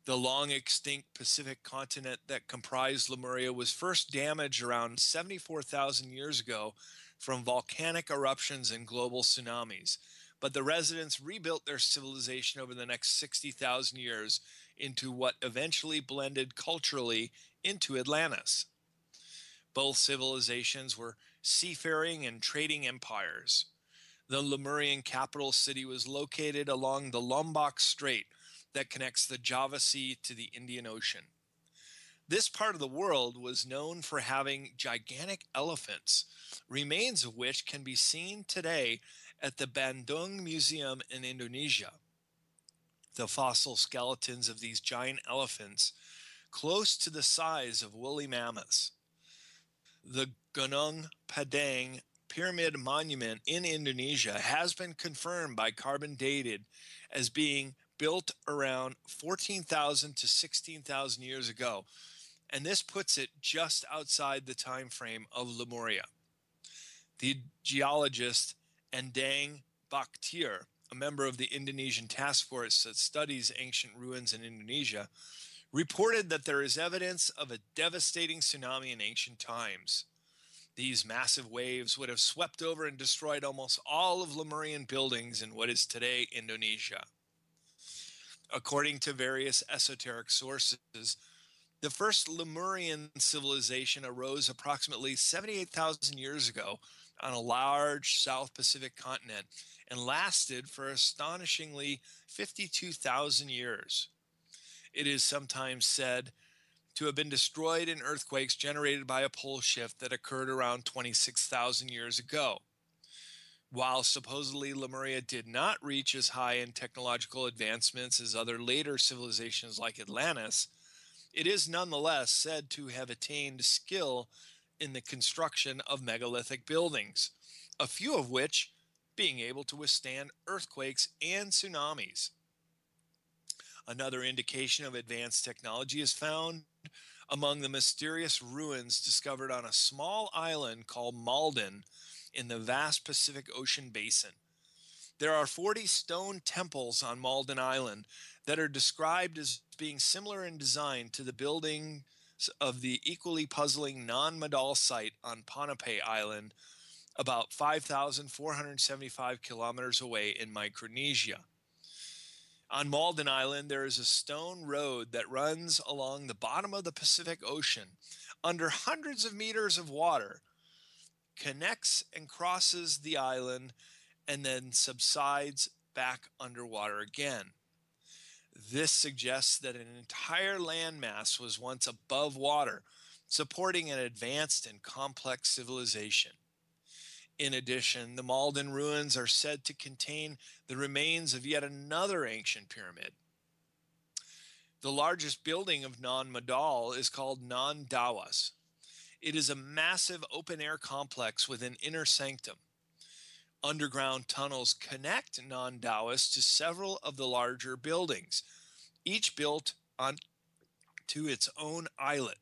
S1: The long extinct Pacific continent that comprised Lemuria was first damaged around 74,000 years ago from volcanic eruptions and global tsunamis, but the residents rebuilt their civilization over the next 60,000 years into what eventually blended culturally into Atlantis. Both civilizations were seafaring and trading empires. The Lemurian capital city was located along the Lombok Strait that connects the Java Sea to the Indian Ocean. This part of the world was known for having gigantic elephants, remains of which can be seen today at the Bandung Museum in Indonesia. The fossil skeletons of these giant elephants, close to the size of woolly mammoths. The Gunung Padang Pyramid Monument in Indonesia has been confirmed by carbon dated as being built around 14,000 to 16,000 years ago, and this puts it just outside the time frame of Lemuria. The geologist Endang Baktir, a member of the Indonesian task force that studies ancient ruins in Indonesia, reported that there is evidence of a devastating tsunami in ancient times. These massive waves would have swept over and destroyed almost all of Lemurian buildings in what is today Indonesia. According to various esoteric sources, The first Lemurian civilization arose approximately 78,000 years ago on a large South Pacific continent and lasted for astonishingly 52,000 years. It is sometimes said to have been destroyed in earthquakes generated by a pole shift that occurred around 26,000 years ago. While supposedly Lemuria did not reach as high in technological advancements as other later civilizations like Atlantis, it is nonetheless said to have attained skill in the construction of megalithic buildings, a few of which being able to withstand earthquakes and tsunamis. Another indication of advanced technology is found among the mysterious ruins discovered on a small island called Malden in the vast Pacific Ocean basin. There are 40 stone temples on Malden Island that are described as being similar in design to the buildings of the equally puzzling non-Madal site on Ponape Island, about 5,475 kilometers away in Micronesia. On Malden Island, there is a stone road that runs along the bottom of the Pacific Ocean under hundreds of meters of water, connects and crosses the island, and then subsides back underwater again. This suggests that an entire landmass was once above water, supporting an advanced and complex civilization. In addition, the Malden ruins are said to contain the remains of yet another ancient pyramid. The largest building of non-Madal is called Non-Dawas. It is a massive open-air complex with an inner sanctum. Underground tunnels connect Non-Dawas to several of the larger buildings, each built onto its own islet.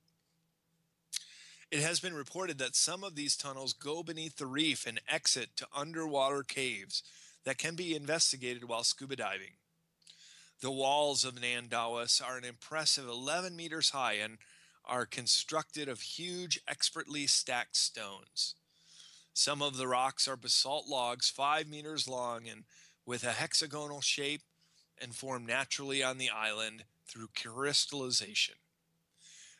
S1: It has been reported that some of these tunnels go beneath the reef and exit to underwater caves that can be investigated while scuba diving. The walls of Non-Dawas are an impressive 11 meters high and are constructed of huge, expertly stacked stones. Some of the rocks are basalt logs 5 meters long and with a hexagonal shape and form naturally on the island through crystallization.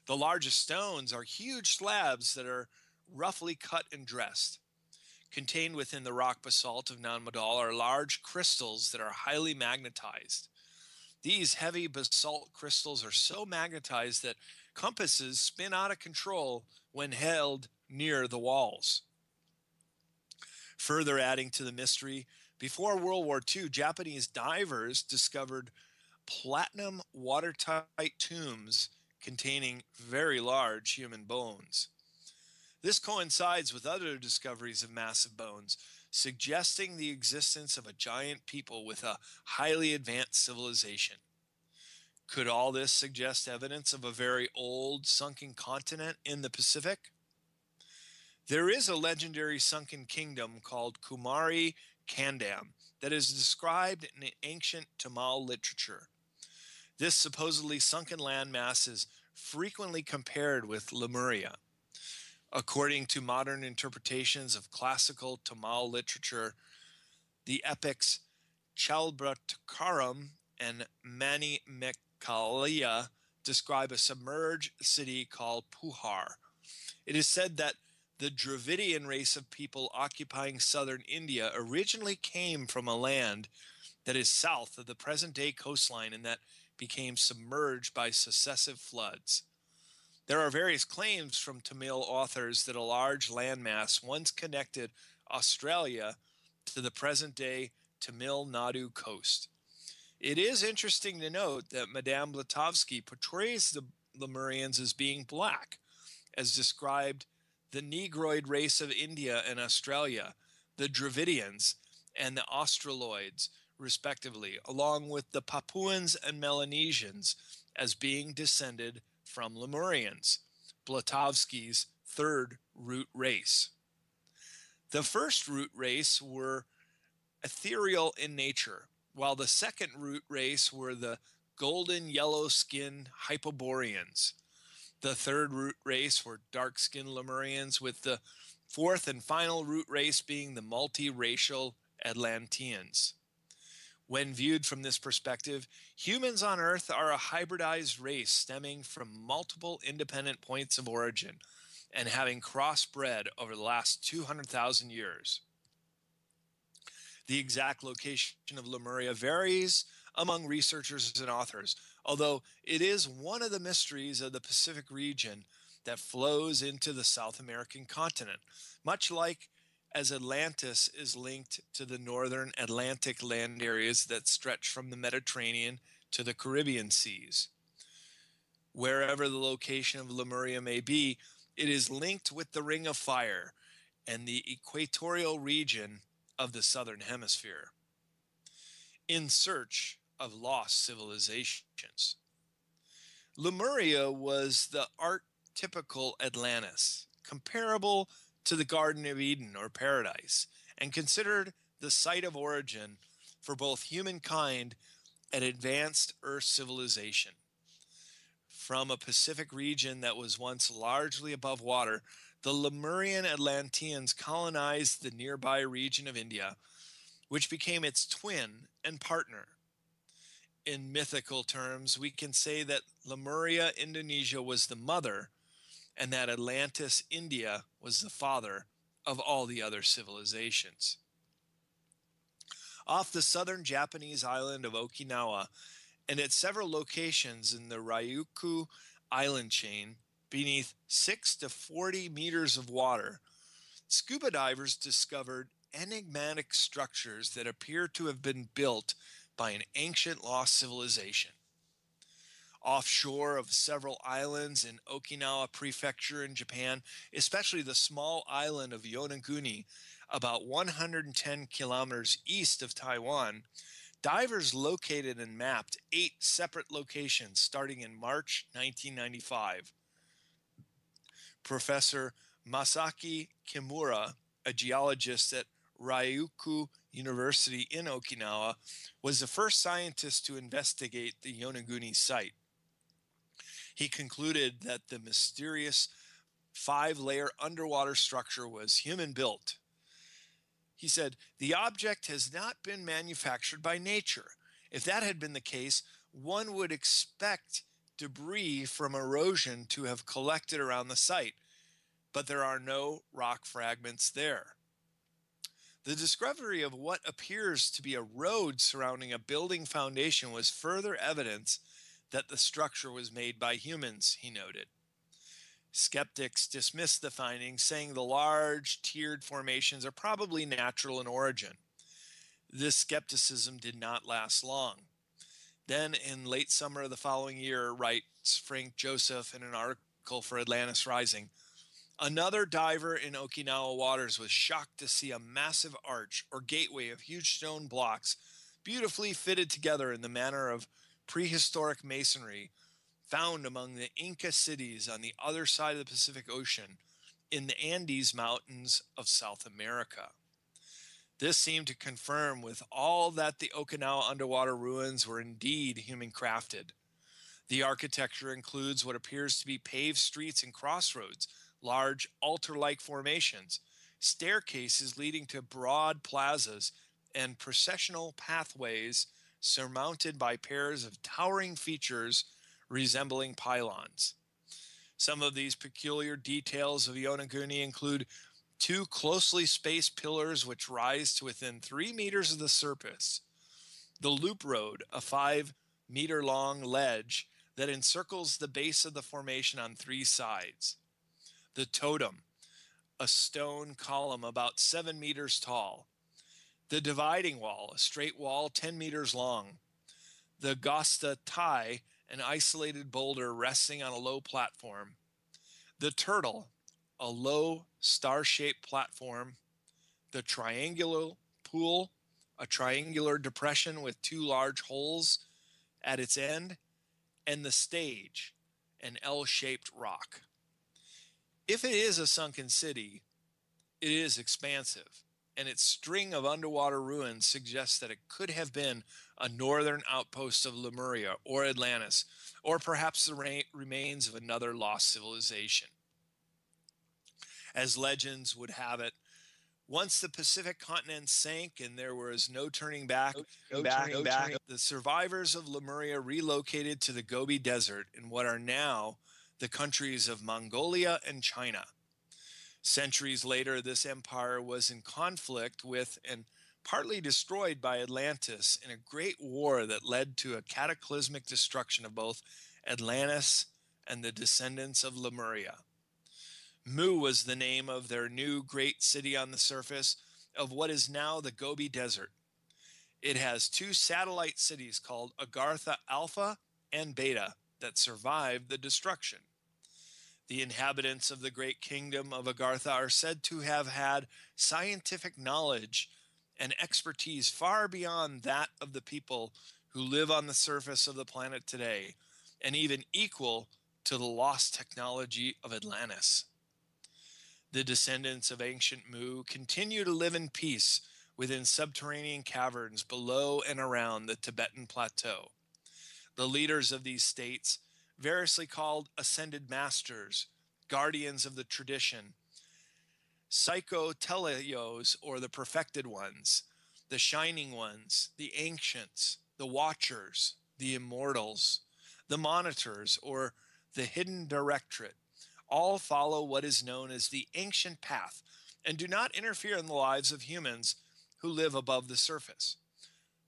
S1: The largest stones are huge slabs that are roughly cut and dressed. Contained within the rock basalt of Non-Madal are large crystals that are highly magnetized. These heavy basalt crystals are so magnetized that compasses spin out of control when held near the walls. Further adding to the mystery, before World War II, Japanese divers discovered platinum watertight tombs containing very large human bones. This coincides with other discoveries of massive bones, suggesting the existence of a giant people with a highly advanced civilization. Could all this suggest evidence of a very old sunken continent in the Pacific? There is a legendary sunken kingdom called Kumari Kandam that is described in ancient Tamil literature. This supposedly sunken landmass is frequently compared with Lemuria. According to modern interpretations of classical Tamil literature, the epics Chalbratacharam and Mani Mekaliya describe a submerged city called Puhar. It is said that the Dravidian race of people occupying southern India originally came from a land that is south of the present-day coastline and that became submerged by successive floods. There are various claims from Tamil authors that a large landmass once connected Australia to the present-day Tamil Nadu coast. It is interesting to note that Madame Blavatsky portrays the Lemurians as being black, as described the Negroid race of India and Australia, the Dravidians, and the Australoids, respectively, along with the Papuans and Melanesians as being descended from Lemurians, Blavatsky's third root race. The first root race were ethereal in nature, while the second root race were the golden yellow-skinned Hyperboreans. The third root race were dark-skinned Lemurians, with the fourth and final root race being the multiracial Atlanteans. When viewed from this perspective, humans on Earth are a hybridized race stemming from multiple independent points of origin and having crossbred over the last 200,000 years. The exact location of Lemuria varies among researchers and authors, although it is one of the mysteries of the Pacific region that flows into the South American continent, much like as Atlantis is linked to the northern Atlantic land areas that stretch from the Mediterranean to the Caribbean seas. Wherever the location of Lemuria may be, it is linked with the Ring of Fire and the equatorial region of the southern hemisphere. In search of lost civilizations. Lemuria was the archetypical Atlantis, comparable to the Garden of Eden or Paradise, and considered the site of origin for both humankind and advanced Earth civilization. From a Pacific region that was once largely above water, the Lemurian Atlanteans colonized the nearby region of India, which became its twin and partner. In mythical terms, we can say that Lemuria, Indonesia was the mother, and that Atlantis, India, was the father of all the other civilizations. Off the southern Japanese island of Okinawa, and at several locations in the Ryukyu island chain, beneath 6 to 40 meters of water, scuba divers discovered enigmatic structures that appear to have been built by an ancient lost civilization. Offshore of several islands in Okinawa Prefecture in Japan, especially the small island of Yonaguni, about 110 kilometers east of Taiwan, divers located and mapped 8 separate locations starting in March 1995. Professor Masaki Kimura, a geologist at Ryukyu University in Okinawa, was the first scientist to investigate the Yonaguni site. He concluded that the mysterious 5-layer underwater structure was human-built. He said, "The object has not been manufactured by nature. If that had been the case, one would expect debris from erosion to have collected around the site, but there are no rock fragments there." The discovery of what appears to be a road surrounding a building foundation was further evidence that the structure was made by humans, he noted. Skeptics dismissed the findings, saying the large tiered formations are probably natural in origin. This skepticism did not last long. Then, in late summer of the following year, writes Frank Joseph in an article for Atlantis Rising, another diver in Okinawa waters was shocked to see a massive arch or gateway of huge stone blocks beautifully fitted together in the manner of prehistoric masonry found among the Inca cities on the other side of the Pacific Ocean in the Andes Mountains of South America. This seemed to confirm with all that the Okinawa underwater ruins were indeed human-crafted. The architecture includes what appears to be paved streets and crossroads, large altar-like formations, staircases leading to broad plazas, and processional pathways surmounted by pairs of towering features resembling pylons. Some of these peculiar details of Yonaguni include 2 closely spaced pillars which rise to within 3 meters of the surface, the loop road, a 5-meter-long ledge that encircles the base of the formation on 3 sides, the totem, a stone column about 7 meters tall, the dividing wall, a straight wall 10 meters long, the Gosta Tai, an isolated boulder resting on a low platform, the turtle, a low star-shaped platform, the triangular pool, a triangular depression with 2 large holes at its end, and the stage, an L-shaped rock. If it is a sunken city, it is expansive, and its string of underwater ruins suggests that it could have been a northern outpost of Lemuria or Atlantis, or perhaps the remains of another lost civilization. As legends would have it, Once the Pacific continent sank and there was no turning back, the survivors of Lemuria relocated to the Gobi Desert in what are now the countries of Mongolia and China. Centuries later, this empire was in conflict with and partly destroyed by Atlantis in a great war that led to a cataclysmic destruction of both Atlantis and the descendants of Lemuria. Mu was the name of their new great city on the surface of what is now the Gobi Desert. It has two satellite cities called Agartha Alpha and Beta that survived the destruction. The inhabitants of the great kingdom of Agartha are said to have had scientific knowledge and expertise far beyond that of the people who live on the surface of the planet today, and even equal to the lost technology of Atlantis. The descendants of ancient Mu continue to live in peace within subterranean caverns below and around the Tibetan plateau. The leaders of these states, variously called ascended masters, guardians of the tradition, psychoteleos, or the perfected ones, the shining ones, the ancients, the watchers, the immortals, the monitors, or the hidden directorate, all follow what is known as the ancient path and do not interfere in the lives of humans who live above the surface,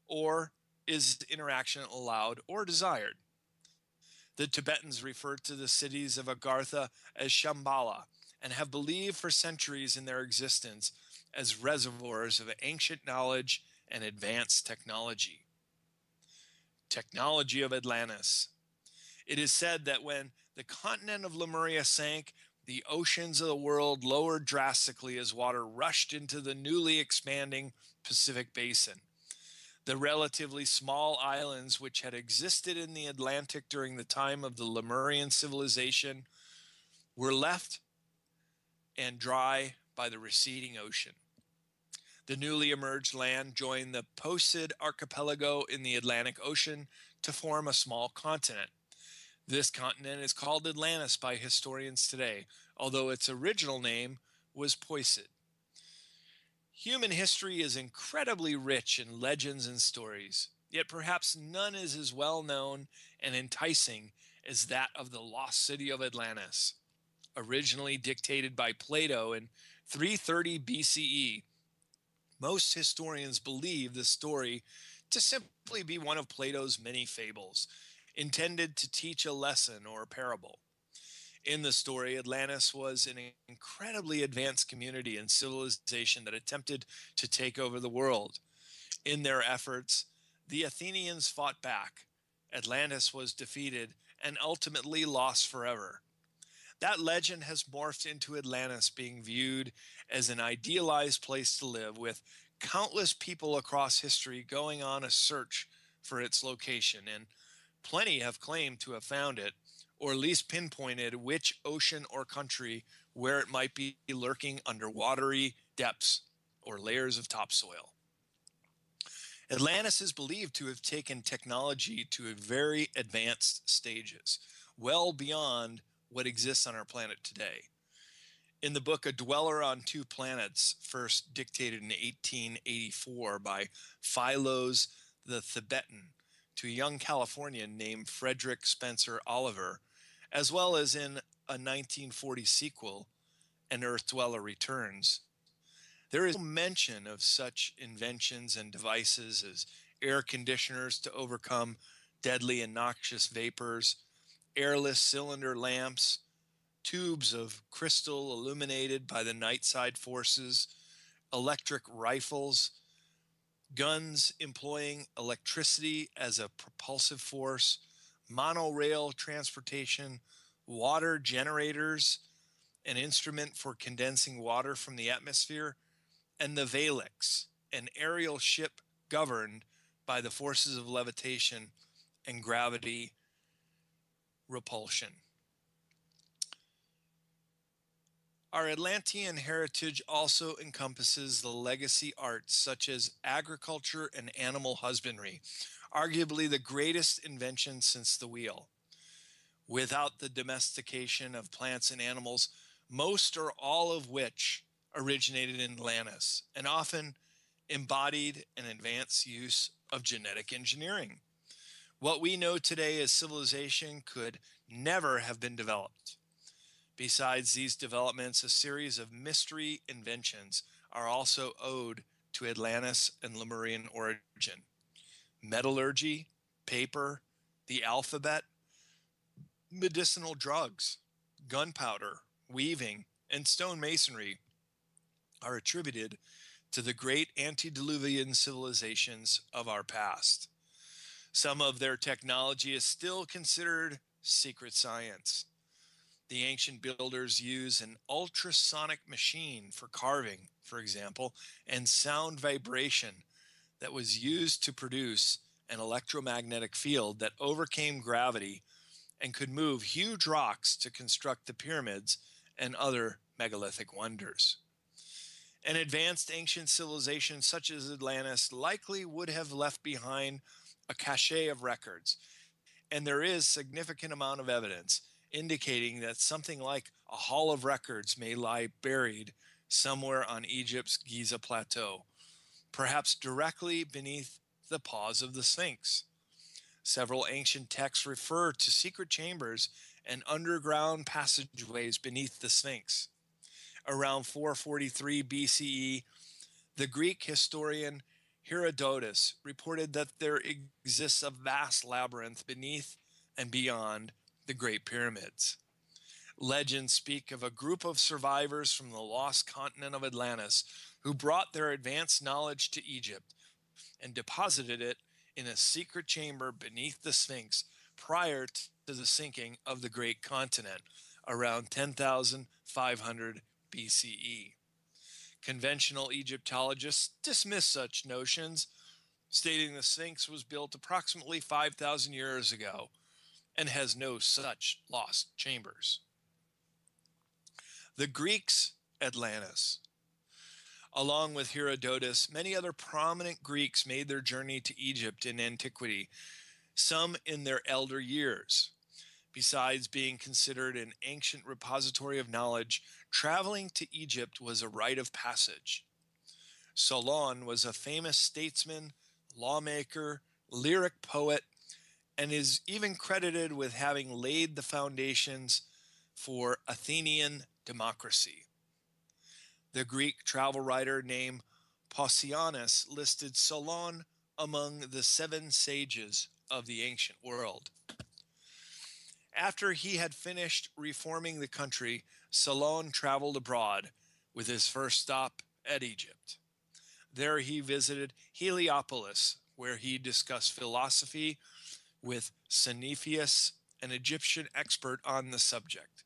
S1: or is interaction allowed or desired. The Tibetans refer to the cities of Agartha as Shambhala and have believed for centuries in their existence as reservoirs of ancient knowledge and advanced technology. Technology of Atlantis. It is said that when the continent of Lemuria sank, the oceans of the world lowered drastically as water rushed into the newly expanding Pacific Basin. The relatively small islands which had existed in the Atlantic during the time of the Lemurian civilization were left and dry by the receding ocean. The newly emerged land joined the Posid archipelago in the Atlantic Ocean to form a small continent. This continent is called Atlantis by historians today, although its original name was Poisid. Human history is incredibly rich in legends and stories, yet perhaps none is as well known and enticing as that of the lost city of Atlantis. Originally dictated by Plato in 330 BCE, most historians believe the story to simply be one of Plato's many fables, intended to teach a lesson or a parable. In the story, Atlantis was an incredibly advanced community and civilization that attempted to take over the world. In their efforts, the Athenians fought back. Atlantis was defeated and ultimately lost forever. That legend has morphed into Atlantis being viewed as an idealized place to live, with countless people across history going on a search for its location, and plenty have claimed to have found it, or at least pinpointed which ocean or country where it might be lurking under watery depths or layers of topsoil. Atlantis is believed to have taken technology to very advanced stages, well beyond what exists on our planet today. In the book A Dweller on Two Planets, first dictated in 1884 by Philos the Theban to a young Californian named Frederick Spencer Oliver, as well as in a 1940 sequel, An Earth Dweller Returns, there is no mention of such inventions and devices as air conditioners to overcome deadly and noxious vapors, airless cylinder lamps, tubes of crystal illuminated by the night side forces, electric rifles, guns employing electricity as a propulsive force, monorail transportation, water generators, an instrument for condensing water from the atmosphere, and the relics, an aerial ship governed by the forces of levitation and gravity repulsion. Our Atlantean heritage also encompasses the legacy arts such as agriculture and animal husbandry, arguably the greatest invention since the wheel. Without the domestication of plants and animals, most or all of which originated in Atlantis and often embodied an advanced use of genetic engineering. What we know today as civilization could never have been developed. Besides these developments, a series of mystery inventions are also owed to Atlantis and Lemurian origin. Metallurgy, paper, the alphabet, medicinal drugs, gunpowder, weaving, and stonemasonry are attributed to the great antediluvian civilizations of our past. Some of their technology is still considered secret science. The ancient builders used an ultrasonic machine for carving, for example, and sound vibration that was used to produce an electromagnetic field that overcame gravity and could move huge rocks to construct the pyramids and other megalithic wonders. An advanced ancient civilization such as Atlantis likely would have left behind a cache of records, and there is significant amount of evidence indicating that something like a hall of records may lie buried somewhere on Egypt's Giza plateau, perhaps directly beneath the paws of the Sphinx. Several ancient texts refer to secret chambers and underground passageways beneath the Sphinx. Around 443 BCE, the Greek historian Herodotus reported that there exists a vast labyrinth beneath and beyond the Great Pyramids. Legends speak of a group of survivors from the lost continent of Atlantis who brought their advanced knowledge to Egypt and deposited it in a secret chamber beneath the Sphinx prior to the sinking of the great continent around 10,500 BCE. Conventional Egyptologists dismiss such notions, stating the Sphinx was built approximately 5,000 years ago and has no such lost chambers. The Greeks' Atlantis. Along with Herodotus, many other prominent Greeks made their journey to Egypt in antiquity, some in their elder years. Besides being considered an ancient repository of knowledge, traveling to Egypt was a rite of passage. Solon was a famous statesman, lawmaker, lyric poet, and is even credited with having laid the foundations for Athenian democracy. The Greek travel writer named Pausanias listed Solon among the 7 sages of the ancient world. After he had finished reforming the country, Solon traveled abroad, with his first stop at Egypt. There he visited Heliopolis, where he discussed philosophy with Xenophius, an Egyptian expert on the subject.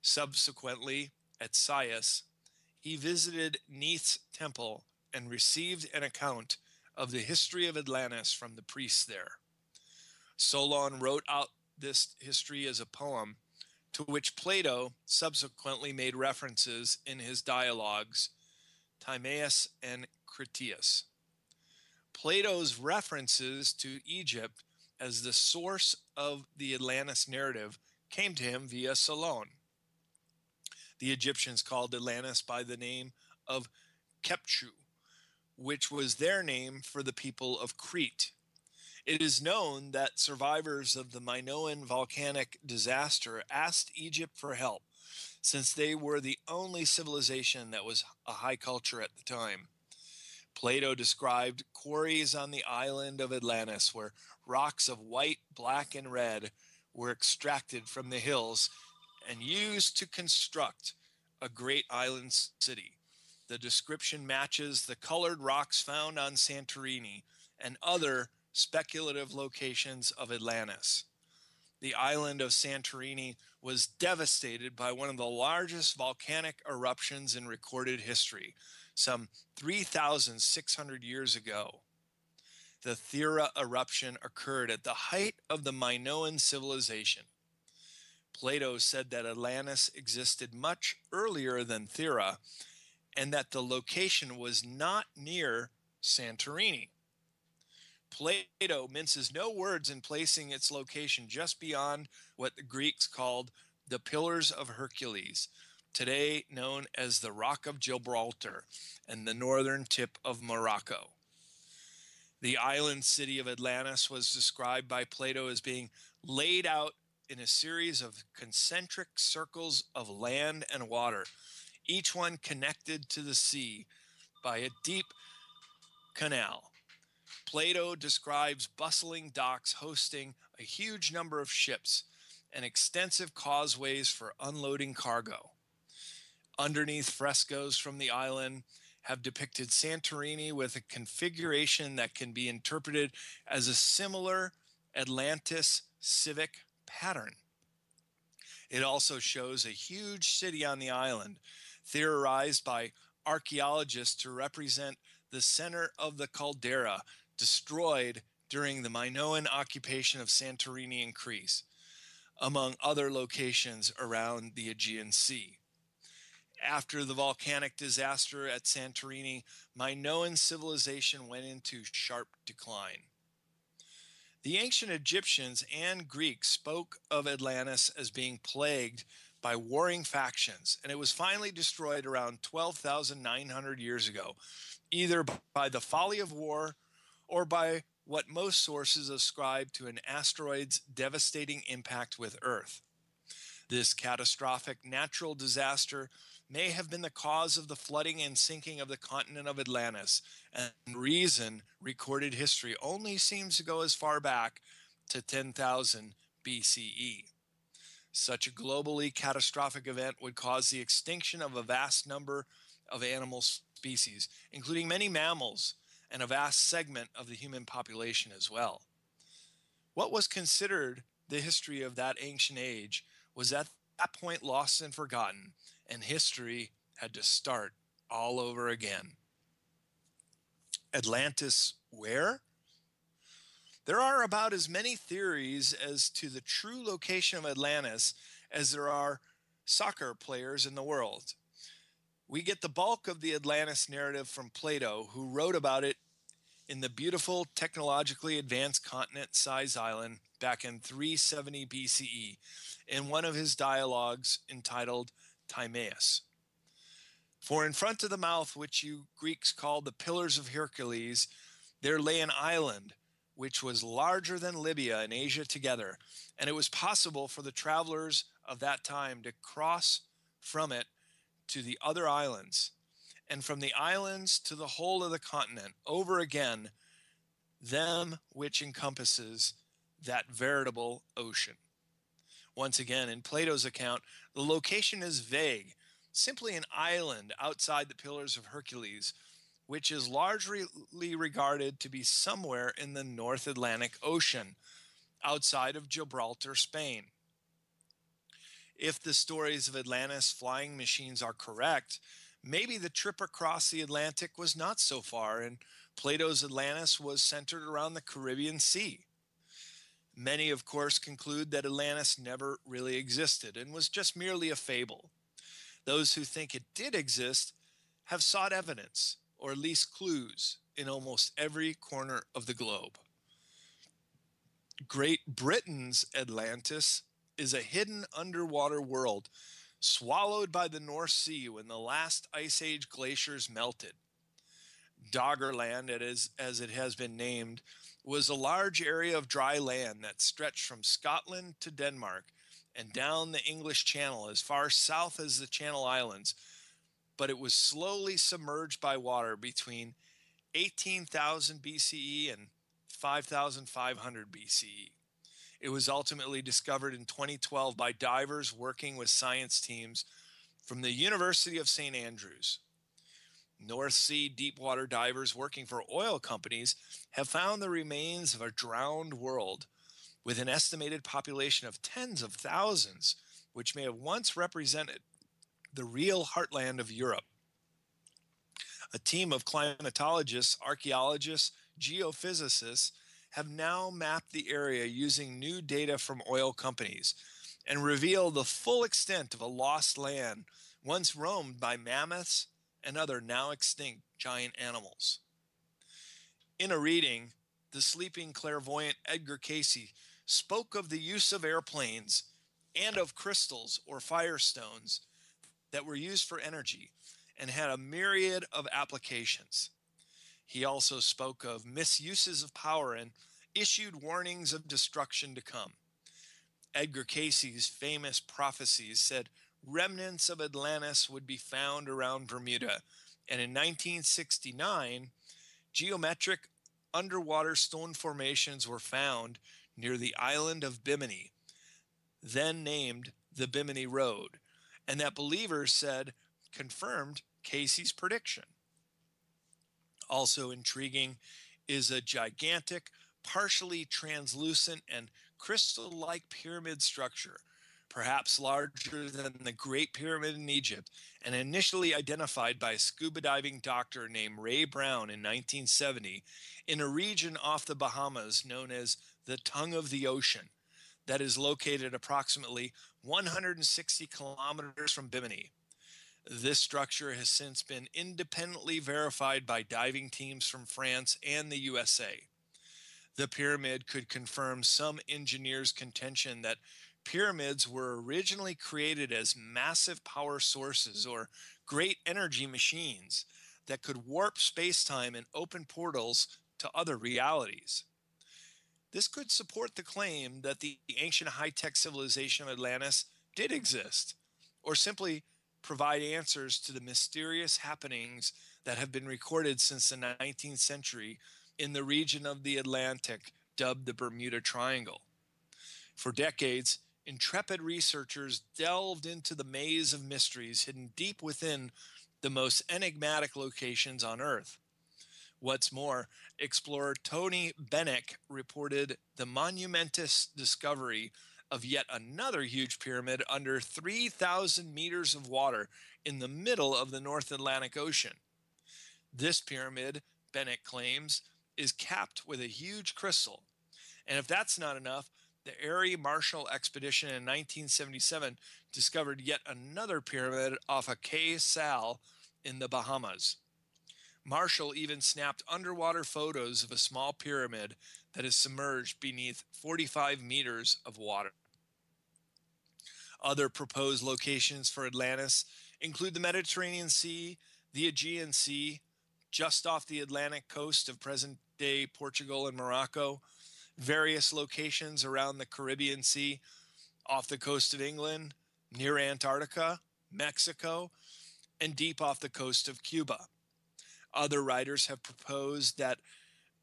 S1: Subsequently, at Sais, he visited Neith's temple and received an account of the history of Atlantis from the priests there. Solon wrote out this history as a poem, to which Plato subsequently made references in his dialogues, Timaeus and Critias. Plato's references to Egypt as the source of the Atlantis narrative came to him via Solon. The Egyptians called Atlantis by the name of Khepchu, which was their name for the people of Crete. It is known that survivors of the Minoan volcanic disaster asked Egypt for help, since they were the only civilization that was a high culture at the time. Plato described quarries on the island of Atlantis where rocks of white, black, and red were extracted from the hills and used to construct a great island city. The description matches the colored rocks found on Santorini and other speculative locations of Atlantis. The island of Santorini was devastated by one of the largest volcanic eruptions in recorded history, some 3,600 years ago. The Thera eruption occurred at the height of the Minoan civilization. Plato said that Atlantis existed much earlier than Thera, and that the location was not near Santorini. Plato minces no words in placing its location just beyond what the Greeks called the Pillars of Hercules, today known as the Rock of Gibraltar and the northern tip of Morocco. The island city of Atlantis was described by Plato as being laid out in a series of concentric circles of land and water, each one connected to the sea by a deep canal. Plato describes bustling docks hosting a huge number of ships and extensive causeways for unloading cargo. Underneath, frescoes from the island have depicted Santorini with a configuration that can be interpreted as a similar Atlantis civic pattern. It also shows a huge city on the island, theorized by archaeologists to represent the center of the caldera destroyed during the Minoan occupation of Santorini in Greece, among other locations around the Aegean Sea. After the volcanic disaster at Santorini, Minoan civilization went into sharp decline. The ancient Egyptians and Greeks spoke of Atlantis as being plagued by warring factions, and it was finally destroyed around 12,900 years ago, either by the folly of war or by what most sources ascribe to an asteroid's devastating impact with Earth. This catastrophic natural disaster may have been the cause of the flooding and sinking of the continent of Atlantis, and reason recorded history only seems to go as far back to 10,000 BCE. Such a globally catastrophic event would cause the extinction of a vast number of animal species, including many mammals and a vast segment of the human population as well. What was considered the history of that ancient age was at that point lost and forgotten, and history had to start all over again. Atlantis, where? There are about as many theories as to the true location of Atlantis as there are soccer players in the world. We get the bulk of the Atlantis narrative from Plato, who wrote about it in the beautiful, technologically advanced continent-sized island back in 370 BCE in one of his dialogues entitled Timaeus. For in front of the mouth, which you Greeks called the Pillars of Hercules, there lay an island which was larger than Libya and Asia together, and it was possible for the travelers of that time to cross from it to the other islands, and from the islands to the whole of the continent, over again, them which encompasses that veritable ocean. Once again, in Plato's account, the location is vague, simply an island outside the Pillars of Hercules, which is largely regarded to be somewhere in the North Atlantic Ocean, outside of Gibraltar, Spain. If the stories of Atlantis flying machines are correct, maybe the trip across the Atlantic was not so far, and Plato's Atlantis was centered around the Caribbean Sea. Many, of course, conclude that Atlantis never really existed and was just merely a fable. Those who think it did exist have sought evidence, or at least clues, in almost every corner of the globe. Great Britain's Atlantis is a hidden underwater world swallowed by the North Sea when the last Ice Age glaciers melted. Doggerland, as it has been named, was a large area of dry land that stretched from Scotland to Denmark and down the English Channel as far south as the Channel Islands, but it was slowly submerged by water between 18,000 BCE and 5,500 BCE. It was ultimately discovered in 2012 by divers working with science teams from the University of St. Andrews. North Sea deepwater divers working for oil companies have found the remains of a drowned world with an estimated population of tens of thousands, which may have once represented the real heartland of Europe. A team of climatologists, archaeologists, geophysicists have now mapped the area using new data from oil companies and reveal the full extent of a lost land once roamed by mammoths and other now extinct giant animals. In a reading, the sleeping clairvoyant Edgar Cayce spoke of the use of airplanes and of crystals or firestones that were used for energy and had a myriad of applications. He also spoke of misuses of power and issued warnings of destruction to come. Edgar Cayce's famous prophecies said remnants of Atlantis would be found around Bermuda, and in 1969, geometric underwater stone formations were found near the island of Bimini, then named the Bimini Road, and that believers said confirmed Cayce's prediction. Also intriguing is a gigantic, partially translucent, and crystal like pyramid structure, perhaps larger than the Great Pyramid in Egypt, and initially identified by a scuba diving doctor named Ray Brown in 1970 in a region off the Bahamas known as the Tongue of the Ocean, that is located approximately 160 kilometers from Bimini. This structure has since been independently verified by diving teams from France and the USA. The pyramid could confirm some engineers' contention that pyramids were originally created as massive power sources or great energy machines that could warp space-time and open portals to other realities. This could support the claim that the ancient high-tech civilization of Atlantis did exist, or simply provide answers to the mysterious happenings that have been recorded since the 19th century in the region of the Atlantic dubbed the Bermuda Triangle. For decades, intrepid researchers delved into the maze of mysteries hidden deep within the most enigmatic locations on Earth. What's more, explorer Tony Bennick reported the monumentous discovery of yet another huge pyramid under 3,000 meters of water in the middle of the North Atlantic Ocean. This pyramid, Bennick claims, is capped with a huge crystal. And if that's not enough, the Erie Marshall expedition in 1977 discovered yet another pyramid off of Cay Sal in the Bahamas. Marshall even snapped underwater photos of a small pyramid that is submerged beneath 45 meters of water. Other proposed locations for Atlantis include the Mediterranean Sea, the Aegean Sea, just off the Atlantic coast of present-day Portugal and Morocco, various locations around the Caribbean Sea, off the coast of England, near Antarctica, Mexico, and deep off the coast of Cuba. Other writers have proposed that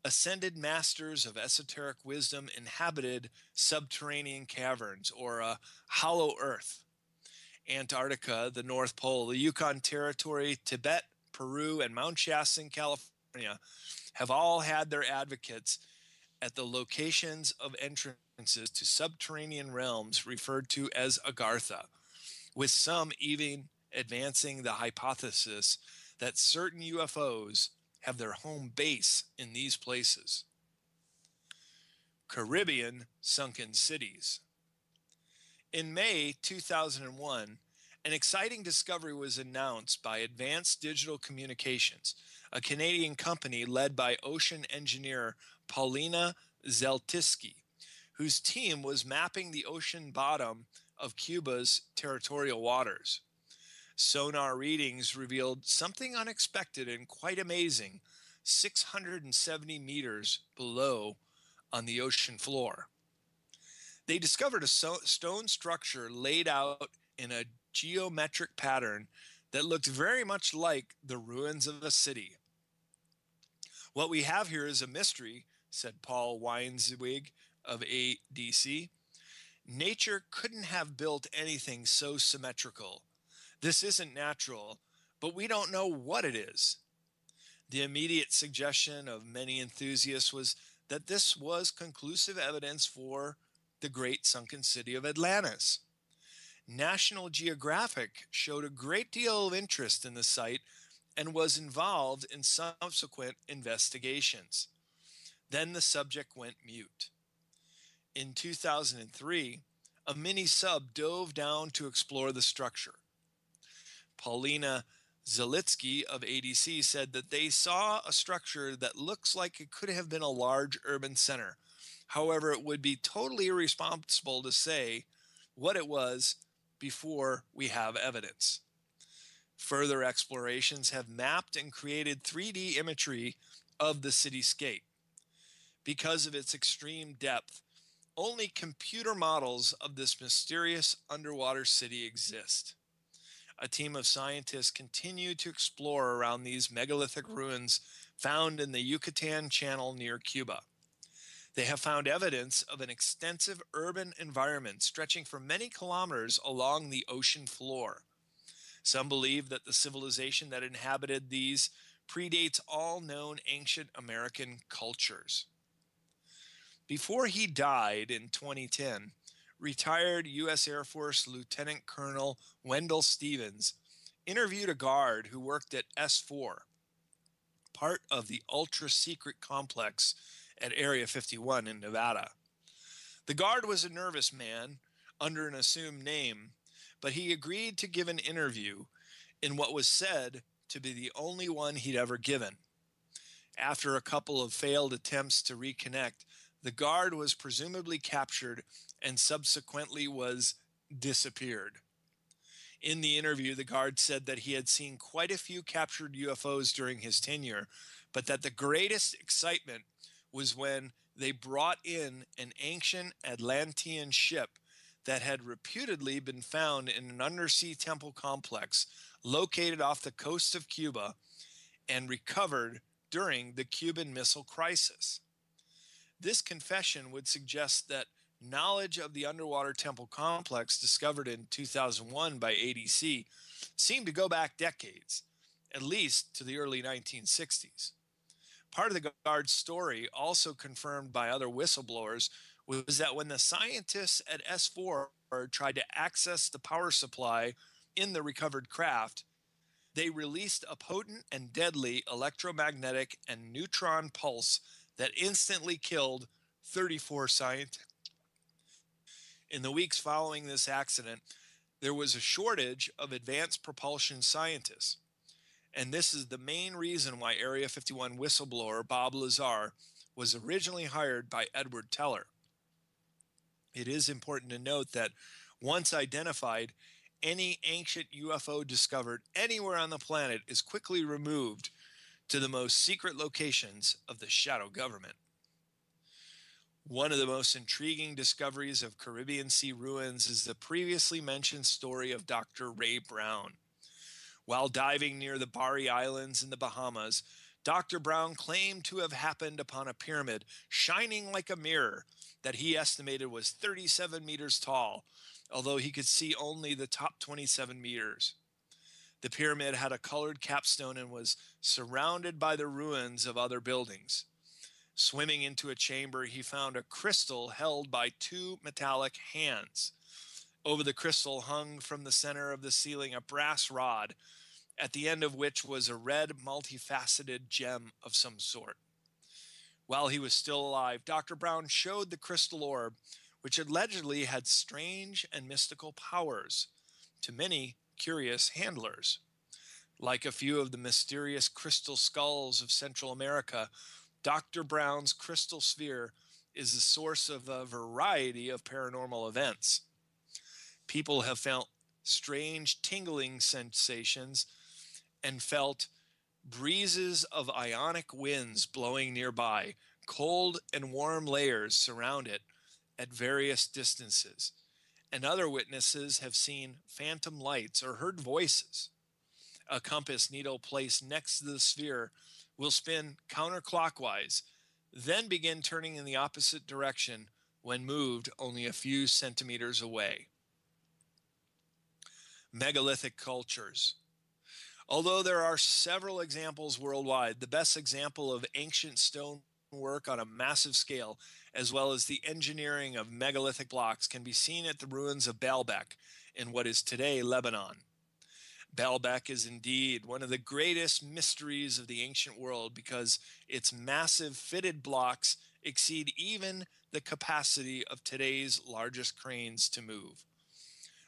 S1: ascended masters of esoteric wisdom inhabited subterranean caverns or a hollow earth. Antarctica, the North Pole, the Yukon Territory, Tibet, Peru, and Mount Shasta in California have all had their advocates at the locations of entrances to subterranean realms referred to as Agartha, with some even advancing the hypothesis that certain UFOs have their home base in these places. Caribbean sunken cities. In May 2001, an exciting discovery was announced by Advanced Digital Communications, a Canadian company led by ocean engineer Paulina Zeltiski, whose team was mapping the ocean bottom of Cuba's territorial waters. Sonar readings revealed something unexpected and quite amazing 670 meters below on the ocean floor. They discovered a stone structure laid out in a geometric pattern that looked very much like the ruins of a city. What we have here is a mystery, said Paul Weinswig of ADC. Nature couldn't have built anything so symmetrical. This isn't natural, but we don't know what it is. The immediate suggestion of many enthusiasts was that this was conclusive evidence for the great sunken city of Atlantis. National Geographic showed a great deal of interest in the site and was involved in subsequent investigations. Then the subject went mute. In 2003, a mini sub dove down to explore the structure. Paulina Zelitsky of ADC said that they saw a structure that looks like it could have been a large urban center. However, it would be totally irresponsible to say what it was before we have evidence. Further explorations have mapped and created 3D imagery of the cityscape. Because of its extreme depth, only computer models of this mysterious underwater city exist. A team of scientists continue to explore around these megalithic ruins found in the Yucatan Channel near Cuba. They have found evidence of an extensive urban environment stretching for many kilometers along the ocean floor. Some believe that the civilization that inhabited these predates all known ancient American cultures. Before he died in 2010, retired U.S. Air Force Lieutenant Colonel Wendell Stevens interviewed a guard who worked at S4, part of the ultra-secret complex at Area 51 in Nevada. The guard was a nervous man under an assumed name, but he agreed to give an interview in what was said to be the only one he'd ever given. After a couple of failed attempts to reconnect, the guard was presumably captured and subsequently was disappeared. In the interview, the guard said that he had seen quite a few captured UFOs during his tenure, but that the greatest excitement was when they brought in an ancient Atlantean ship that had reputedly been found in an undersea temple complex located off the coast of Cuba and recovered during the Cuban Missile Crisis. This confession would suggest that knowledge of the underwater temple complex discovered in 2001 by ADC seemed to go back decades, at least to the early 1960s. Part of the guard's story, also confirmed by other whistleblowers, was that when the scientists at S4 tried to access the power supply in the recovered craft, they released a potent and deadly electromagnetic and neutron pulse that instantly killed 34 scientists. In the weeks following this accident, there was a shortage of advanced propulsion scientists. And this is the main reason why Area 51 whistleblower Bob Lazar was originally hired by Edward Teller. It is important to note that once identified, any ancient UFO discovered anywhere on the planet is quickly removed to the most secret locations of the shadow government. One of the most intriguing discoveries of Caribbean Sea ruins is the previously mentioned story of Dr. Ray Brown. While diving near the Bari Islands in the Bahamas, Dr. Brown claimed to have happened upon a pyramid shining like a mirror that he estimated was 37 meters tall, although he could see only the top 27 meters. The pyramid had a colored capstone and was surrounded by the ruins of other buildings. Swimming into a chamber, he found a crystal held by two metallic hands. Over the crystal hung from the center of the ceiling a brass rod, at the end of which was a red, multifaceted gem of some sort. While he was still alive, Dr. Brown showed the crystal orb, which allegedly had strange and mystical powers, to many curious handlers. Like a few of the mysterious crystal skulls of Central America, Dr. Brown's crystal sphere is the source of a variety of paranormal events. People have felt strange tingling sensations and felt breezes of ionic winds blowing nearby. Cold and warm layers surround it at various distances. And other witnesses have seen phantom lights or heard voices. A compass needle placed next to the sphere will spin counterclockwise, then begin turning in the opposite direction when moved only a few centimeters away. Megalithic cultures. Although there are several examples worldwide, the best example of ancient stone work on a massive scale, as well as the engineering of megalithic blocks, can be seen at the ruins of Baalbek in what is today Lebanon. Baalbek is indeed one of the greatest mysteries of the ancient world because its massive fitted blocks exceed even the capacity of today's largest cranes to move.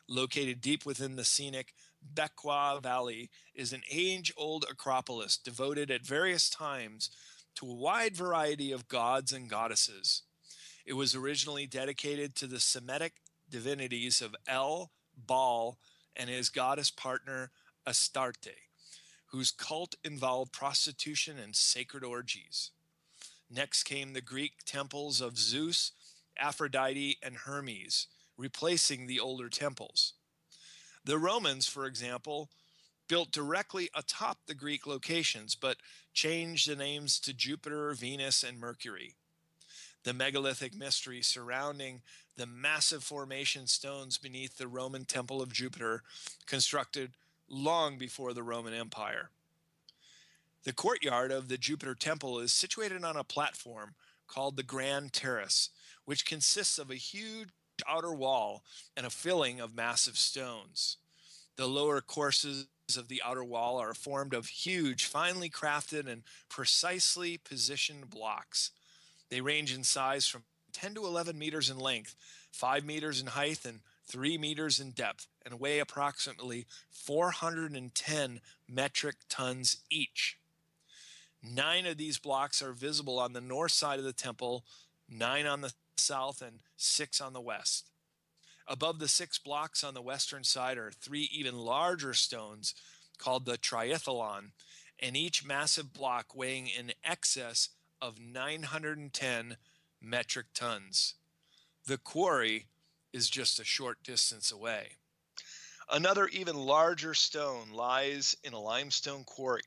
S1: Located deep within the scenic Bekaa Valley is an age-old acropolis devoted at various times to a wide variety of gods and goddesses. It was originally dedicated to the Semitic divinities of El, Baal, and his goddess partner Astarte, whose cult involved prostitution and sacred orgies. Next came the Greek temples of Zeus, Aphrodite, and Hermes, replacing the older temples. The Romans, for example, built directly atop the Greek locations, but changed the names to Jupiter, Venus, and Mercury. The megalithic mystery surrounding the massive formation stones beneath the Roman Temple of Jupiter, constructed long before the Roman Empire. The courtyard of the Jupiter Temple is situated on a platform called the Grand Terrace, which consists of a huge outer wall and a filling of massive stones. The lower courses of the outer wall are formed of huge, finely crafted and precisely positioned blocks. They range in size from 10 to 11 meters in length, 5 meters in height, and 3 meters in depth, and weigh approximately 410 metric tons each. 9 of these blocks are visible on the north side of the temple, 9 on the south, and 6 on the west. Above the 6 blocks on the western side are 3 even larger stones called the triathlon, and each massive block weighing in excess of 910 metric tons. The quarry is just a short distance away. Another even larger stone lies in a limestone quarry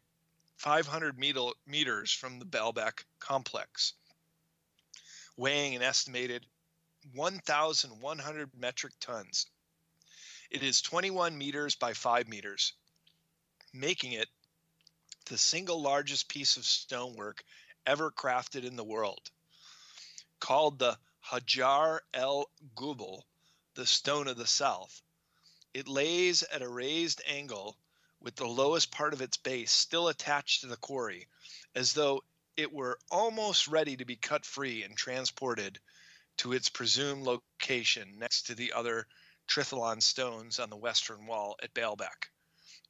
S1: 500 meters from the Baalbek complex, weighing an estimated 1,100 metric tons. It is 21 meters by 5 meters, making it the single largest piece of stonework ever crafted in the world. Called the Hajar el-Gubal, the stone of the south, it lays at a raised angle with the lowest part of its base still attached to the quarry, as though it were almost ready to be cut free and transported to its presumed location next to the other trithlon stones on the western wall at Baalbek.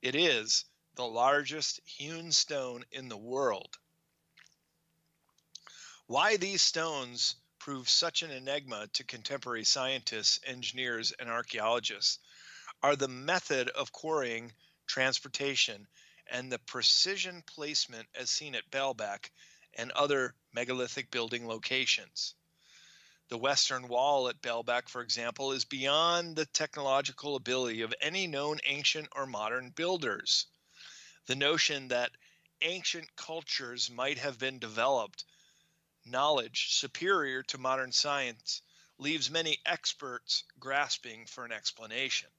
S1: It is the largest hewn stone in the world. Why these stones prove such an enigma to contemporary scientists, engineers, and archaeologists are the method of quarrying, transportation, and the precision placement as seen at Baalbek and other megalithic building locations. The western wall at Baalbek, for example, is beyond the technological ability of any known ancient or modern builders. The notion that ancient cultures might have been developed knowledge superior to modern science leaves many experts grasping for an explanation.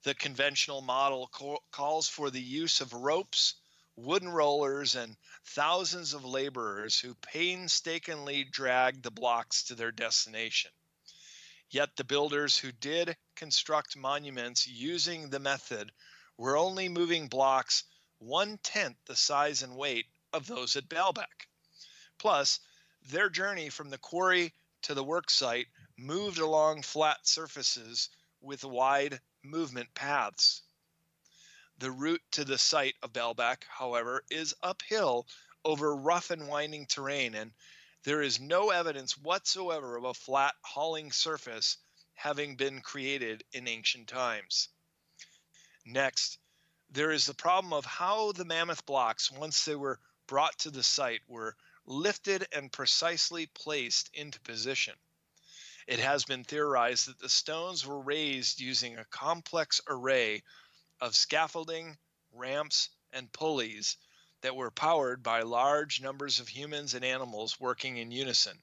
S1: The conventional model calls for the use of ropes, wooden rollers, and thousands of laborers who painstakingly dragged the blocks to their destination. Yet the builders who did construct monuments using the method were only moving blocks 1/10 the size and weight of those at Baalbek. Plus, their journey from the quarry to the work site moved along flat surfaces with wide movement paths. The route to the site of Baalbek, however, is uphill over rough and winding terrain, and there is no evidence whatsoever of a flat hauling surface having been created in ancient times. Next, there is the problem of how the mammoth blocks, once they were brought to the site, were lifted and precisely placed into position. It has been theorized that the stones were raised using a complex array of scaffolding, ramps, and pulleys that were powered by large numbers of humans and animals working in unison.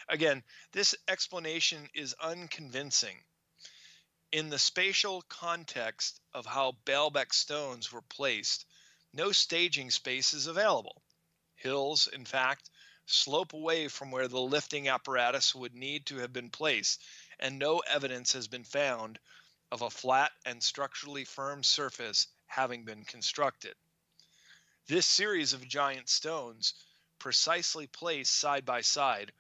S1: Again, this explanation is unconvincing. In the spatial context of how Baalbek stones were placed, no staging space is available. Hills, in fact, slope away from where the lifting apparatus would need to have been placed, and no evidence has been found of a flat and structurally firm surface having been constructed. This series of giant stones, precisely placed side by side,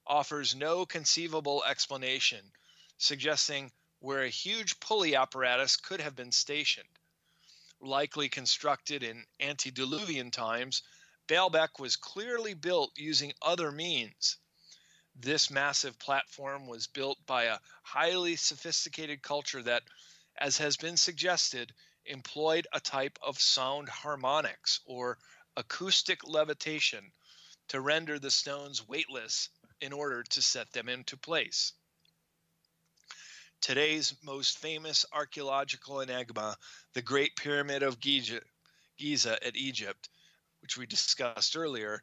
S1: offers no conceivable explanation, suggesting where a huge pulley apparatus could have been stationed. Likely constructed in antediluvian times, Baalbek was clearly built using other means. This massive platform was built by a highly sophisticated culture that, as has been suggested, employed a type of sound harmonics or acoustic levitation to render the stones weightless in order to set them into place. Today's most famous archaeological enigma, the Great Pyramid of Giza at Egypt, which we discussed earlier,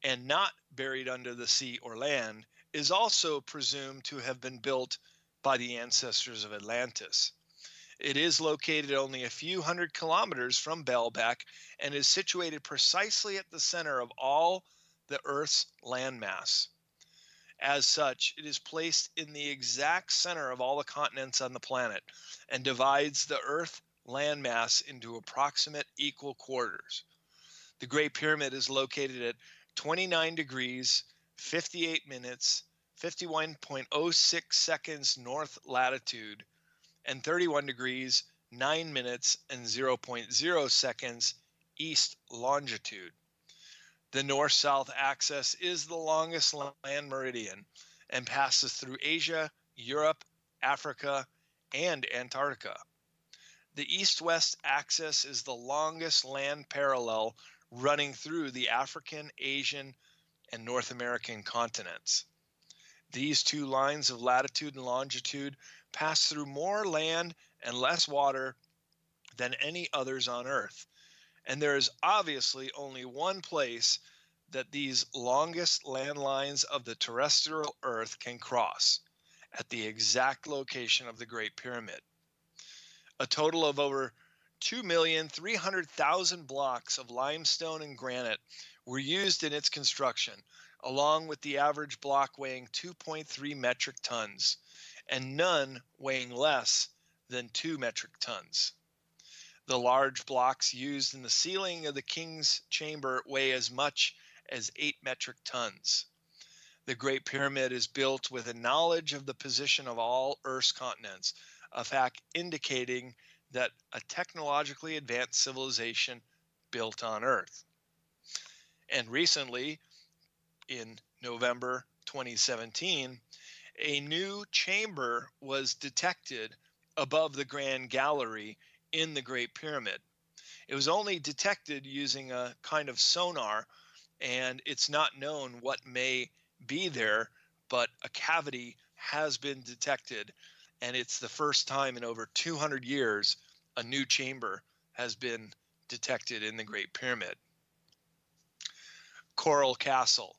S1: and not buried under the sea or land, is also presumed to have been built by the ancestors of Atlantis. It is located only a few hundred kilometers from Baalbek and is situated precisely at the center of all the Earth's landmass. As such, it is placed in the exact center of all the continents on the planet and divides the Earth landmass into approximate equal quarters. The Great Pyramid is located at 29 degrees, 58 minutes, 51.06 seconds north latitude, and 31 degrees, 9 minutes, and 0.0 seconds east longitude. The north-south axis is the longest land meridian and passes through Asia, Europe, Africa, and Antarctica. The east-west axis is the longest land parallel running through the African, Asian, and North American continents. These two lines of latitude and longitude pass through more land and less water than any others on Earth. And there is obviously only one place that these longest landlines of the terrestrial Earth can cross, at the exact location of the Great Pyramid. A total of over 2,300,000 blocks of limestone and granite were used in its construction, along with the average block weighing 2.3 metric tons, and none weighing less than 2 metric tons. The large blocks used in the ceiling of the king's chamber weigh as much as 8 metric tons. The Great Pyramid is built with a knowledge of the position of all Earth's continents, a fact indicating that a technologically advanced civilization built on Earth. And recently, in November 2017, a new chamber was detected above the Grand Gallery in the Great Pyramid. It was only detected using a kind of sonar, and it's not known what may be there, but a cavity has been detected, and it's the first time in over 200 years a new chamber has been detected in the Great Pyramid. Coral Castle.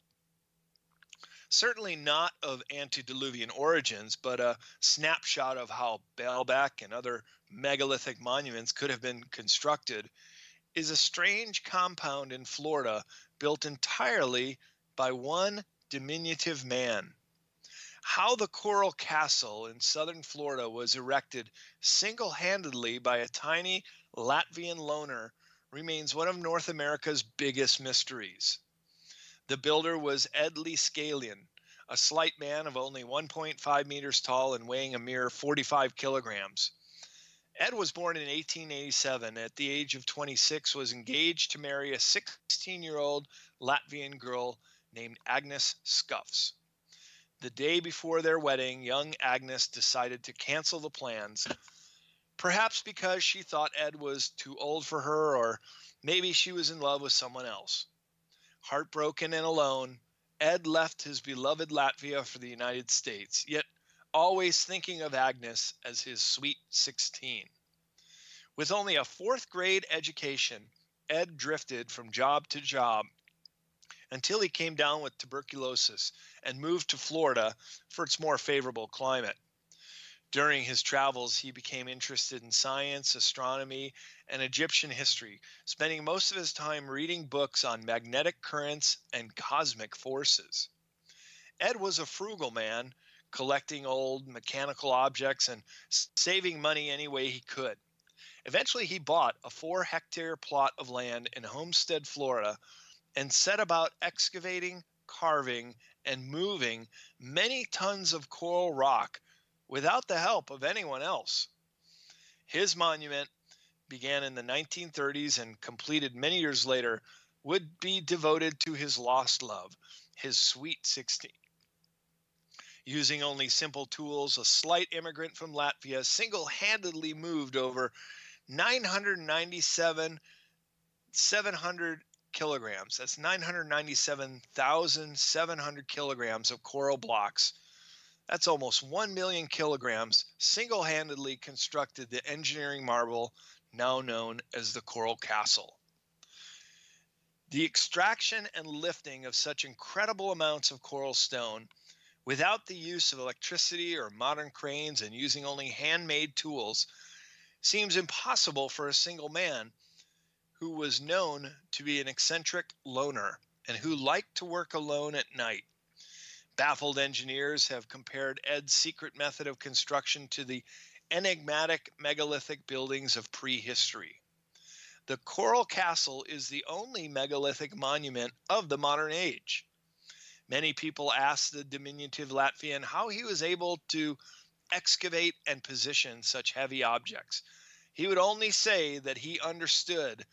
S1: Certainly not of antediluvian origins, but a snapshot of how Baalbek and other megalithic monuments could have been constructed, is a strange compound in Florida built entirely by one diminutive man. How the Coral Castle in southern Florida was erected single-handedly by a tiny Latvian loner remains one of North America's biggest mysteries. The builder was Ed Scalian, a slight man of only 1.5 meters tall and weighing a mere 45 kilograms. Ed was born in 1887. At the age of 26, was engaged to marry a 16-year-old Latvian girl named Agnes Scuffs. The day before their wedding, young Agnes decided to cancel the plans, perhaps because she thought Ed was too old for her, or maybe she was in love with someone else. Heartbroken and alone, Ed left his beloved Latvia for the United States, yet always thinking of Agnes as his sweet 16. With only a fourth grade education, Ed drifted from job to job until he came down with tuberculosis and moved to Florida for its more favorable climate. During his travels, he became interested in science, astronomy, and Egyptian history, spending most of his time reading books on magnetic currents and cosmic forces. Ed was a frugal man, collecting old mechanical objects and saving money any way he could. Eventually, he bought a 4-hectare plot of land in Homestead, Florida, and set about excavating, carving, and moving many tons of coral rock without the help of anyone else. His monument, began in the 1930s and completed many years later, would be devoted to his lost love, his sweet 16. Using only simple tools, a slight immigrant from Latvia single-handedly moved over 997,700 kilograms. That's 997,700 kilograms of coral blocks. That's almost 1 million kilograms, single-handedly constructed the engineering marvel now known as the Coral Castle. The extraction and lifting of such incredible amounts of coral stone without the use of electricity or modern cranes and using only handmade tools seems impossible for a single man who was known to be an eccentric loner and who liked to work alone at night. Baffled engineers have compared Ed's secret method of construction to the enigmatic megalithic buildings of prehistory. The Coral Castle is the only megalithic monument of the modern age. Many people ask the diminutive Latvian how he was able to excavate and position such heavy objects. He would only say that he understood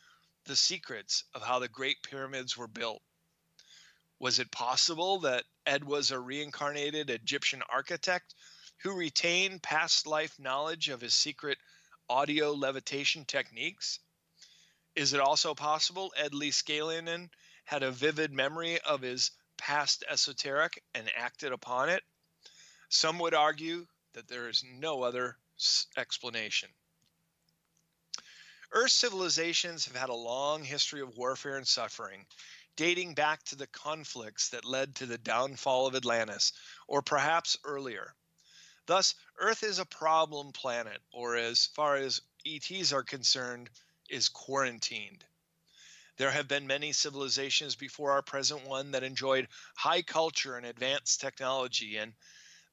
S1: the secrets of how the Great Pyramids were built. Was it possible that Ed was a reincarnated Egyptian architect who retained past life knowledge of his secret audio levitation techniques? Is it also possible Ed Liskalainen had a vivid memory of his past esoteric and acted upon it? Some would argue that there is no other explanation. Earth's civilizations have had a long history of warfare and suffering, dating back to the conflicts that led to the downfall of Atlantis, or perhaps earlier. Thus, Earth is a problem planet, or as far as ETs are concerned, is quarantined. There have been many civilizations before our present one that enjoyed high culture and advanced technology and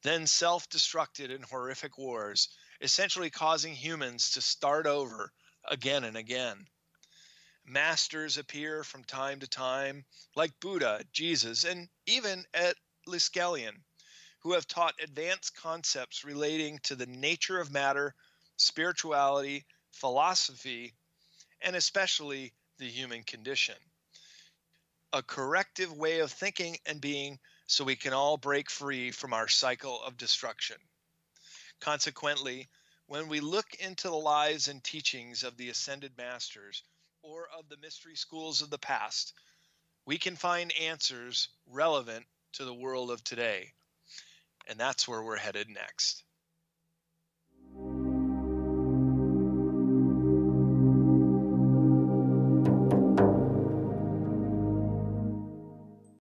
S1: then self-destructed in horrific wars, essentially causing humans to start over again and again. Masters appear from time to time, like Buddha, Jesus, and even at Liskalian, who have taught advanced concepts relating to the nature of matter, spirituality, philosophy, and especially the human condition. A corrective way of thinking and being so we can all break free from our cycle of destruction. Consequently, when we look into the lives and teachings of the ascended masters or of the mystery schools of the past, we can find answers relevant to the world of today. And that's where we're headed next.